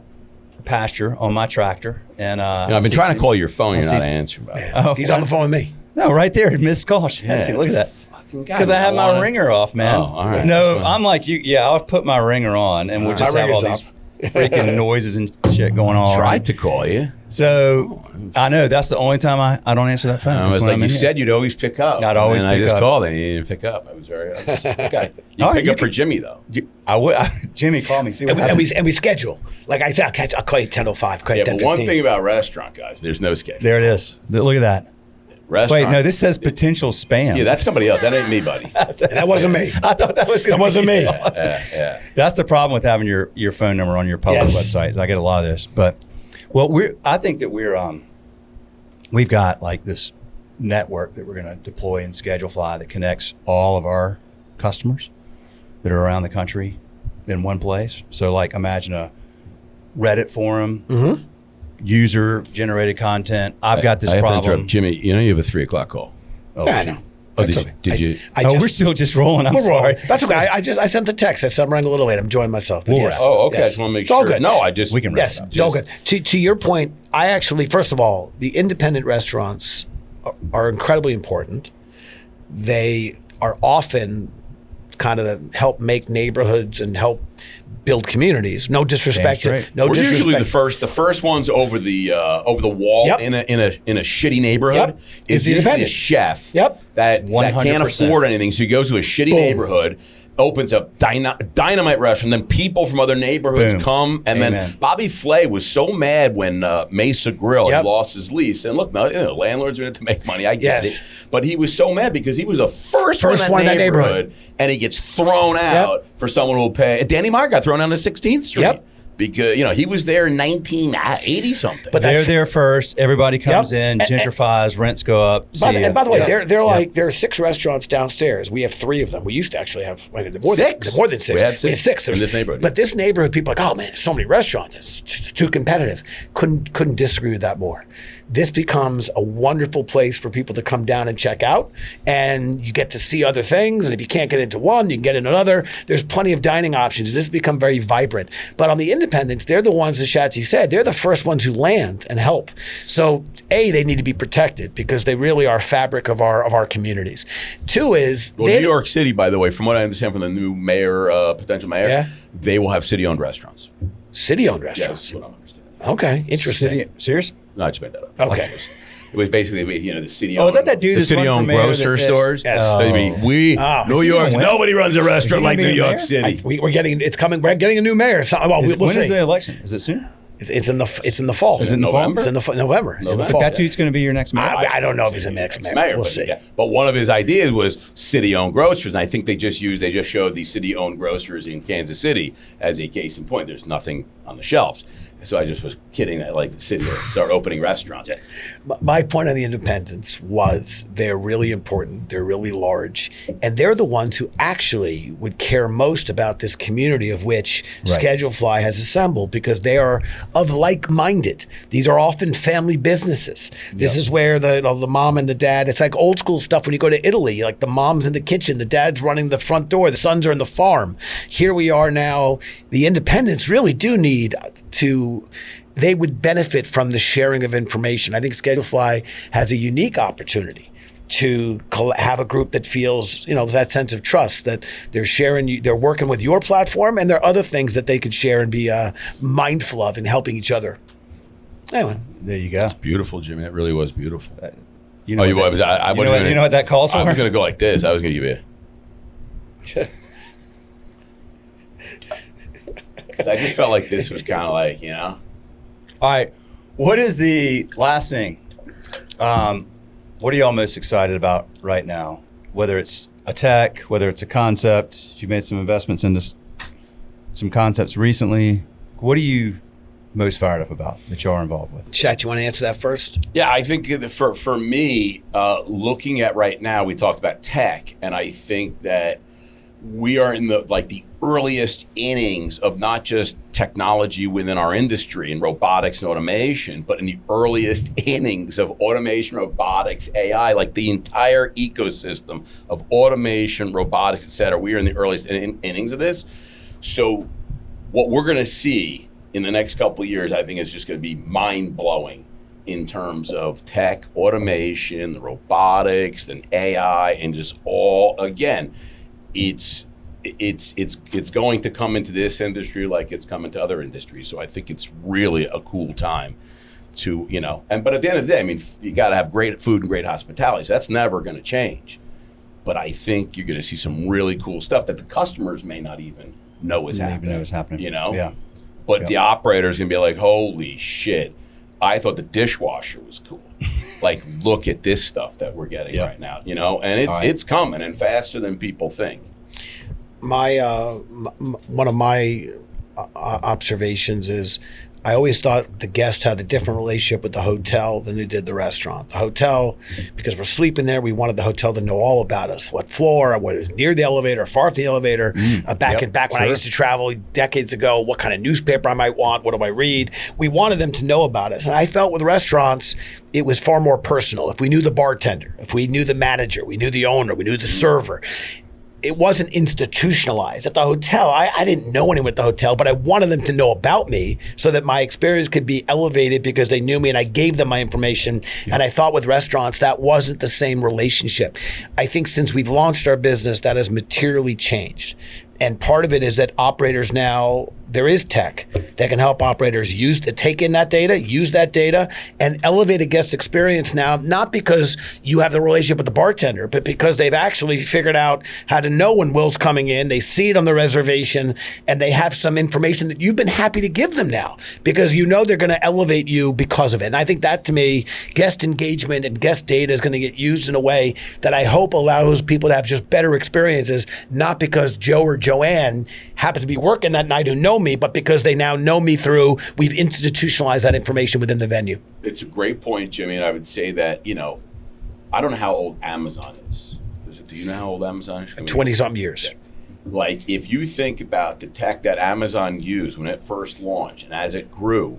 pasture on my tractor, and I've been trying to call your phone. You're see- not answering. By the way. Oh, He's on the phone with me. No, right there, missed call. Chatsy, look at that. Because I have my ringer off, man. Oh, all right. No, I'm like you. Yeah, I'll put my ringer on, and we'll just My have all ringer's these freaking noises and shit going on. Tried to call you. So I know that's the only time I don't answer that phone. I is was when like, I'm you in here. said you'd always pick up. I'd always and pick I just up. called and you didn't pick up. I was okay. You All right, pick you up for can- Jimmy though. I would. Jimmy called me. See what And happens. we schedule. Like I said, I'll call you 10:05. Call you Yeah, but one 10:15. thing about restaurant guys, there's no schedule. There it is. Look at that. Restaurant. Wait, no, this says potential spam. Yeah, that's somebody else. That ain't me, buddy. That wasn't me. I thought that was. That wasn't me. Yeah. That's the problem with having your phone number on your public Yes. website. Is I get a lot of this, but I think that we've got like this network that we're going to deploy in Schedulefly that connects all of our customers that are around the country in one place. So like imagine a Reddit forum, user generated content. I've got this I have to problem. interrupt. Jimmy, you know you have a 3 o'clock call. Oh, I shit. know. Oh, That's did, okay. did you? We're still just rolling. I'm We're sorry. rolling. That's okay. I sent the text. I said I'm running a little late. I'm enjoying myself. But yes. Oh, okay. I Yes. just want to make It's all sure. good. No, I just. We can Yes, wrap it all good. To your point, I actually, first of all, the independent restaurants are incredibly important. They are often kind of help make neighborhoods and help build communities. No disrespect. Damn straight. No We're disrespect. usually the first ones over the wall Yep. in a shitty neighborhood Yep. is Is the usually a independent. chef Yep. that can't 100%. afford anything, so he goes to a shitty Boom. neighborhood, opens up dynamite restaurant, then people from other neighborhoods Boom. come, and Amen. then Bobby Flay was so mad when Mesa Grill Yep. he lost his lease, and look, now landlords are in it to make money, I get Yes. it, but he was so mad because he was a first First one in that neighborhood. neighborhood, and he gets thrown out for someone who will pay. Danny Meyer got thrown out on 16th Street. Yep. Because he was there in 1980 something. But They're that's- there first. Everybody comes Yep. in, And- gentrifies, rents go up. And by the way, Yeah. they're like there are 6 restaurants downstairs. We have 3 of them. We used to actually have more Six? Than, more than 6. We had 6 6 in this neighborhood. But this neighborhood, people are like, oh man, so many restaurants. It's too competitive. Couldn't disagree with that more. This becomes a wonderful place for people to come down and check out, and you get to see other things. And if you can't get into one, you can get into another. There's plenty of dining options. This become very vibrant. But on the independents, they're the ones, as Schatzy said, they're the first ones who land and help. So they need to be protected because they really are fabric of our communities. 2 is New York City, by the way, from what I understand from the new mayor, potential mayor, Yeah. they will have city-owned restaurants. city-owned Yeah, restaurants. that's what I'm understanding. Okay, interesting. Serious? No, I just made that up. Okay. It was basically, the city. Oh, is that dude The that's running city-owned for mayor grocer that- stores. Yes. So you mean, New Is he York. gonna win? Nobody runs a restaurant gonna like be New the York mayor? City. We're getting it's coming. We're getting a new mayor. So, well, we'll When see. is the election? Is it soon? It's in the fall. Is it in the November? It's in the November. In the November. fall. That dude's going to be your next mayor. I don't know if he's a next mayor. We'll but, see. yeah. But one of his ideas was city-owned grocers, and I think they just showed the city-owned grocers in Kansas City as a case in point. There's nothing on the shelves. So I just was kidding that like the city will start opening restaurants. My point on the independents was they're really important, they're really large, and they're the ones who actually would care most about this community of which Right. Schedulefly has assembled because they are of like-minded. These are often family businesses. This is where the mom and the dad, it's like old school stuff when you go to Italy, like the mom's in the kitchen, the dad's running the front door, the sons are in the farm. Here we are now, the independents really do need they would benefit from the sharing of information. I think Schedulefly has a unique opportunity to have a group that feels, that sense of trust that they're sharing, they're working with your platform, and there are other things that they could share and be mindful of in helping each other. Anyway, There you go. Beautiful, Jimmy. That really was beautiful. You know You what you know what that calls for? I was going to go like this. I was going to give you. Because I just felt like this was kind of like, All right. What is the last thing? What are y'all most excited about right now? Whether it's a tech, whether it's a concept. You made some investments into some concepts recently. What are you most fired up about that y'all are involved with? Chat, you want to answer that first? Yeah, I think that for me, looking at right now, we talked about tech, and I think that we are in the earliest innings of not just technology within our industry and robotics and automation, but in the earliest innings of automation, robotics, AI, like the entire ecosystem of automation, robotics, et cetera. We are in the earliest innings of this. So what we're going to see in the next couple of years, I think it's just going to be mind-blowing in terms of tech, automation, the robotics, and AI, and just all, again, it's going to come into this industry like it's come into other industries. So I think it's really a cool time to, but at the end of the day, I mean, you got to have great food and great hospitality. So that's never going to change. But I think you're going to see some really cool stuff that the customers may not even know is happening. Yeah. But the operator's going to be like, holy shit, I thought the dishwasher was cool. Like, look at this stuff that we're getting right now, and it's coming and faster than people think. One of my observations is I always thought the guests had a different relationship with the hotel than they did the restaurant. The hotel, because we're sleeping there, we wanted the hotel to know all about us. What floor, what was near the elevator, far from the elevator. Back when I used to travel decades ago, what kind of newspaper I might want, what do I read? We wanted them to know about us. And I felt with restaurants, it was far more personal. If we knew the bartender, if we knew the manager, we knew the owner, we knew the server. It wasn't institutionalized. At the hotel, I didn't know anyone at the hotel, but I wanted them to know about me so that my experience could be elevated because they knew me and I gave them my information. And I thought with restaurants, that wasn't the same relationship. I think since we've launched our business, that has materially changed. And part of it is that operators now, there is tech that can help operators take in that data, use that data, and elevate a guest experience now, not because you have the relationship with the bartender, but because they've actually figured out how to know when Wil's coming in. They see it on the reservation, and they have some information that you've been happy to give them now because they're going to elevate you because of it. And I think that, to me, guest engagement and guest data is going to get used in a way that I hope allows people to have just better experiences, not because Joe or Joanne happens to be working that night who know me, but because they now know me through, we've institutionalized that information within the venue. It's a great point, Jimmy, and I would say that, I don't know how old Amazon is. Do you know how old Amazon is? 20-something years. Yeah. Like, if you think about the tech that Amazon used when it first launched and as it grew,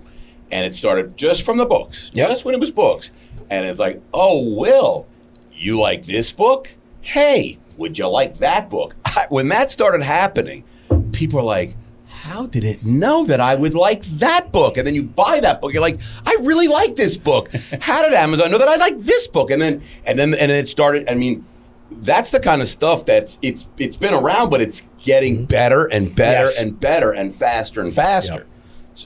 and it started just from the books, just when it was books, and it's like, oh, Wil, you like this book? Hey, would you like that book? When that started happening, people are like, how did it know that I would like that book? And then you buy that book. You're like, I really like this book. How did Amazon know that I like this book? And then it started. I mean, that's the kind of stuff it's been around, but it's getting better and better and better and faster,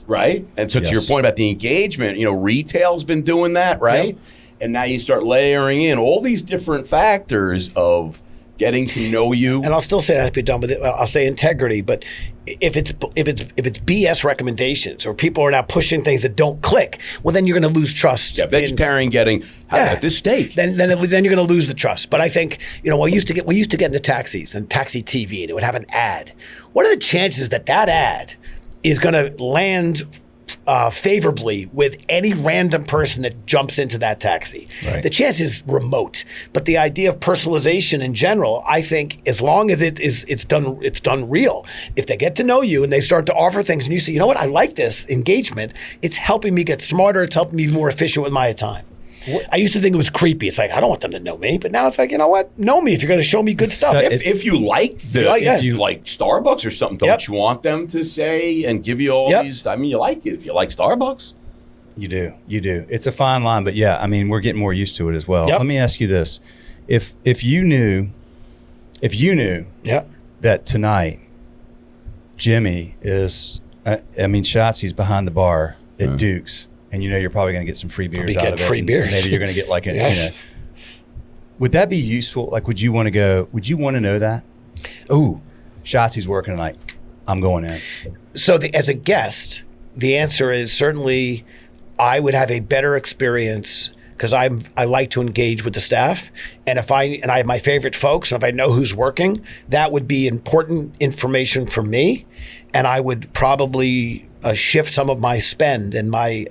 right? And so to your point about the engagement, retail's been doing that, right? Yep. And now you start layering in all these different factors of getting to know you. And I'll still say it has to be done with it. I'll say integrity, but if it's BS recommendations or people are now pushing things that don't click, well, then you're going to lose trust. Yeah, vegetarian getting this steak. Then you're going to lose the trust. But I think we used to get into taxis and taxi TV, and it would have an ad. What are the chances that ad is going to land favorably with any random person that jumps into that taxi? Right. The chance is remote, but the idea of personalization in general, I think, as long as it's done real. If they get to know you and they start to offer things, and you say, you know what, I like this engagement. It's helping me get smarter. It's helping me be more efficient with my time. I used to think it was creepy. It's like, I don't want them to know me. But now it's like, you know what? Know me if you're going to show me good stuff. So if you like Starbucks or something, don't you want them to say and give you all these? I mean, you like it if you like Starbucks. You do. It's a fine line, but yeah, I mean, we're getting more used to it as well. Let me ask you this: if you knew that tonight Jimmy is, Schatzy's behind the bar at Duke's. And you're probably going to get some free beers out of it. Free beers. Maybe you're going to get Would that be useful? Like, would you want to know that? Ooh, Schatzy's working tonight. I'm going in. So as a guest, the answer is certainly I would have a better experience because I like to engage with the staff. And I have my favorite folks, and if I know who's working, that would be important information for me. And I would probably shift some of my spend and my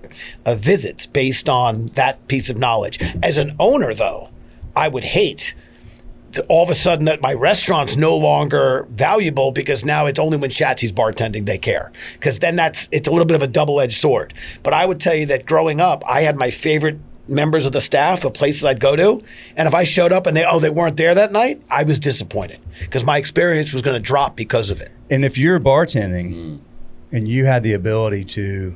visits based on that piece of knowledge. As an owner, though, I would hate to all of a sudden that my restaurant's no longer valuable because now it's only when Schatzy's bartending they care. Because then it's a little bit of a double-edged sword. But I would tell you that growing up, I had my favorite members of the staff of places I'd go to. And if I showed up and they weren't there that night, I was disappointed because my experience was going to drop because of it. And if you're bartending And you had the ability to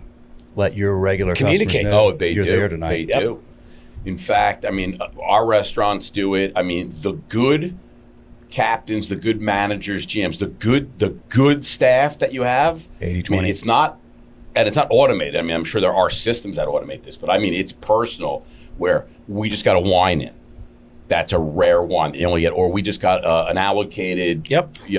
let your regular Communicate. customers know Oh, they you're do. there tonight. They do. In fact, I mean, our restaurants do it. I mean, the good captains, the good managers, GMs, the good staff that you have. 80-20. I mean, it's not automated. I mean, I'm sure there are systems that automate this, but I mean, it's personal where we just got a wine in. That's a rare one. You only get, or we just got an allocated,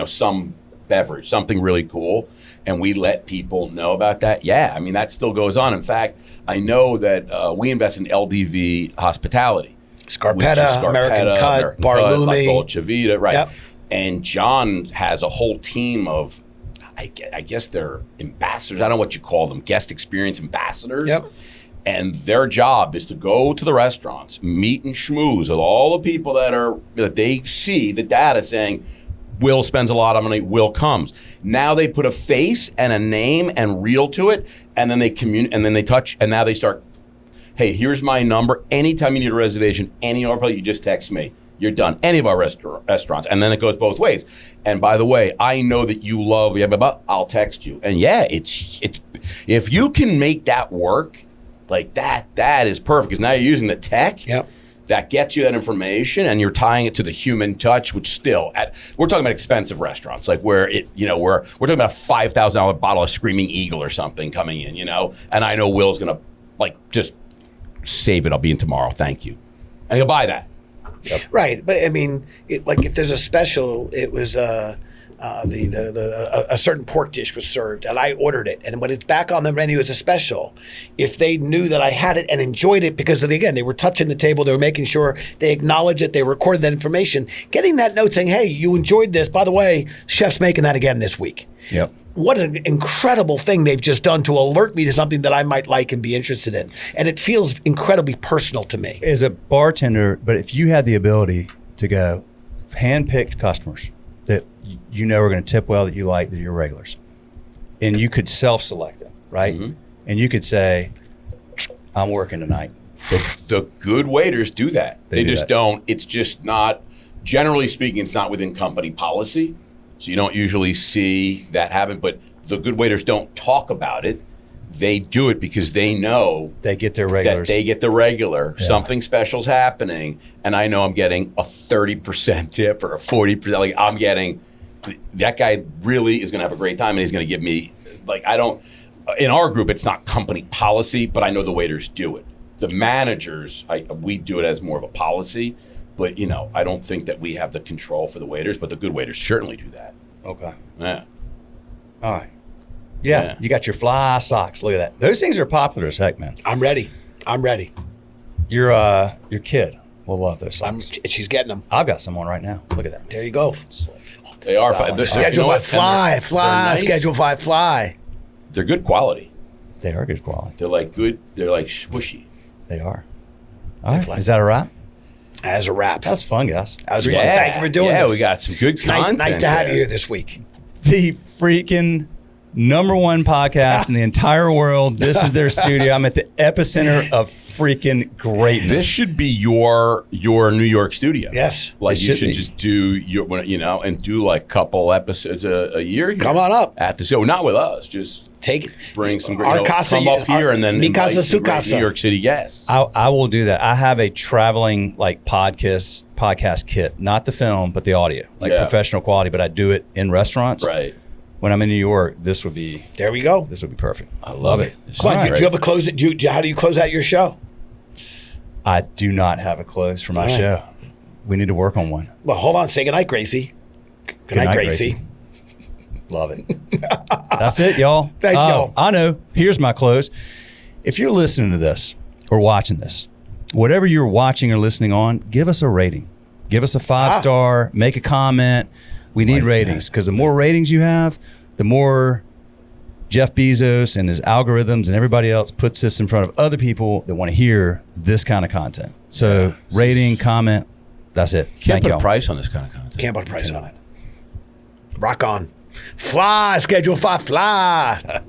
some beverage, something really cool, and we let people know about that. Yeah, I mean, that still goes on. In fact, I know that we invest in LDV hospitality. Scarpetta, American Cut, Barlumi, Dolce Vita, right. Yep. And John has a whole team of, I guess they're ambassadors. I don't know what you call them, guest experience ambassadors. Yep. And their job is to go to the restaurants, meet and schmooze with all the people that they see the data saying, Wil spends a lot of money, Wil comes. Now they put a face and a name and reel to it, and then they communicate, and then they touch, and now they start, hey, here's my number. Anytime you need a reservation, any other place, you just text me. You're done. Any of our restaurants. And then it goes both ways. And by the way, I know that you love, I'll text you. And yeah, it's if you can make that work, like that is perfect. Because now you're using the tech that gets you that information, and you're tying it to the human touch, which still, we're talking about expensive restaurants, like where we're talking about a $5,000 bottle of Screaming Eagle or something coming in, and I know Wil's going to just save it. I'll be in tomorrow. Thank you. And he'll buy that. Yep. Right, but I mean, if there's a special, it was a certain pork dish was served, and I ordered it, and when it's back on the menu as a special, if they knew that I had it and enjoyed it, because again, they were touching the table, they were making sure they acknowledged it, they recorded that information, getting that note saying, "Hey, you enjoyed this. By the way, chef's making that again this week." Yep. What an incredible thing they've just done to alert me to something that I might like and be interested in. And it feels incredibly personal to me. As a bartender, but if you had the ability to go hand-picked customers that you know are going to tip well, that you like, that you're regulars, and you could self-select them, right? Mm-hmm. And you could say, I'm working tonight. The good waiters do that. They just don't. It's just not, generally speaking, it's not within company policy. So you don't usually see that happen, but the good waiters don't talk about it. They do it because they know they get their regulars. That they get the regular. Yeah. Something special's happening, and I know I'm getting a 30% tip or a 40%. Like I'm getting, that guy really is going to have a great time, and he's going to give me, in our group, it's not company policy, but I know the waiters do it. The managers, we do it as more of a policy. But, I don't think that we have the control for the waiters, but the good waiters certainly do that. Okay. Yeah. All right. Yeah. You got your fly socks. Look at that. Those things are popular as heck, man. I'm ready. Your kid will love those socks. She's getting them. I've got some on right now. Look at that. There you go. They are. Schedule 5 fly. Nice. Schedule 5 fly. They're good quality. They are good quality. They're like good. They're like swooshy. They are. All right. Is that a wrap? As a wrap. That's fun, guys. That was fun. Thank you for doing this. Yeah, we got some good content. Nice to have you here this week. The freaking #1 podcast in the entire world. This is their studio. I'm at the epicenter of freaking greatness. This should be your New York studio. Yes. Like you should just do and do like a couple episodes a year. Here come on up at the show. Not with us. Just take it. Bring some great. Come up here and then invite some great New York City guests. I will do that. I have a traveling podcast kit, not the film, but the audio, professional quality. But I do it in restaurants. Right. When I'm in New York, this would be. There we go. This would be perfect. I love it. Come on, do you have a close? How do you close out your show? I do not have a close for my show. We need to work on one. Well, hold on. Say goodnight, Gracie. Good night, Gracie. Love it. That's it, y'all. Thank y'all. I know. Here's my close. If you're listening to this or watching this, whatever you're watching or listening on, give us a rating. Give us a 5-star. Make a comment. We need ratings, because the more ratings you have, the more Jeff Bezos and his algorithms and everybody else puts this in front of other people that want to hear this kind of content. So rating, comment, that's it. Can't put a price on this kind of content. Can't put a price on it. Rock on. Fly, Schedule 5, fly.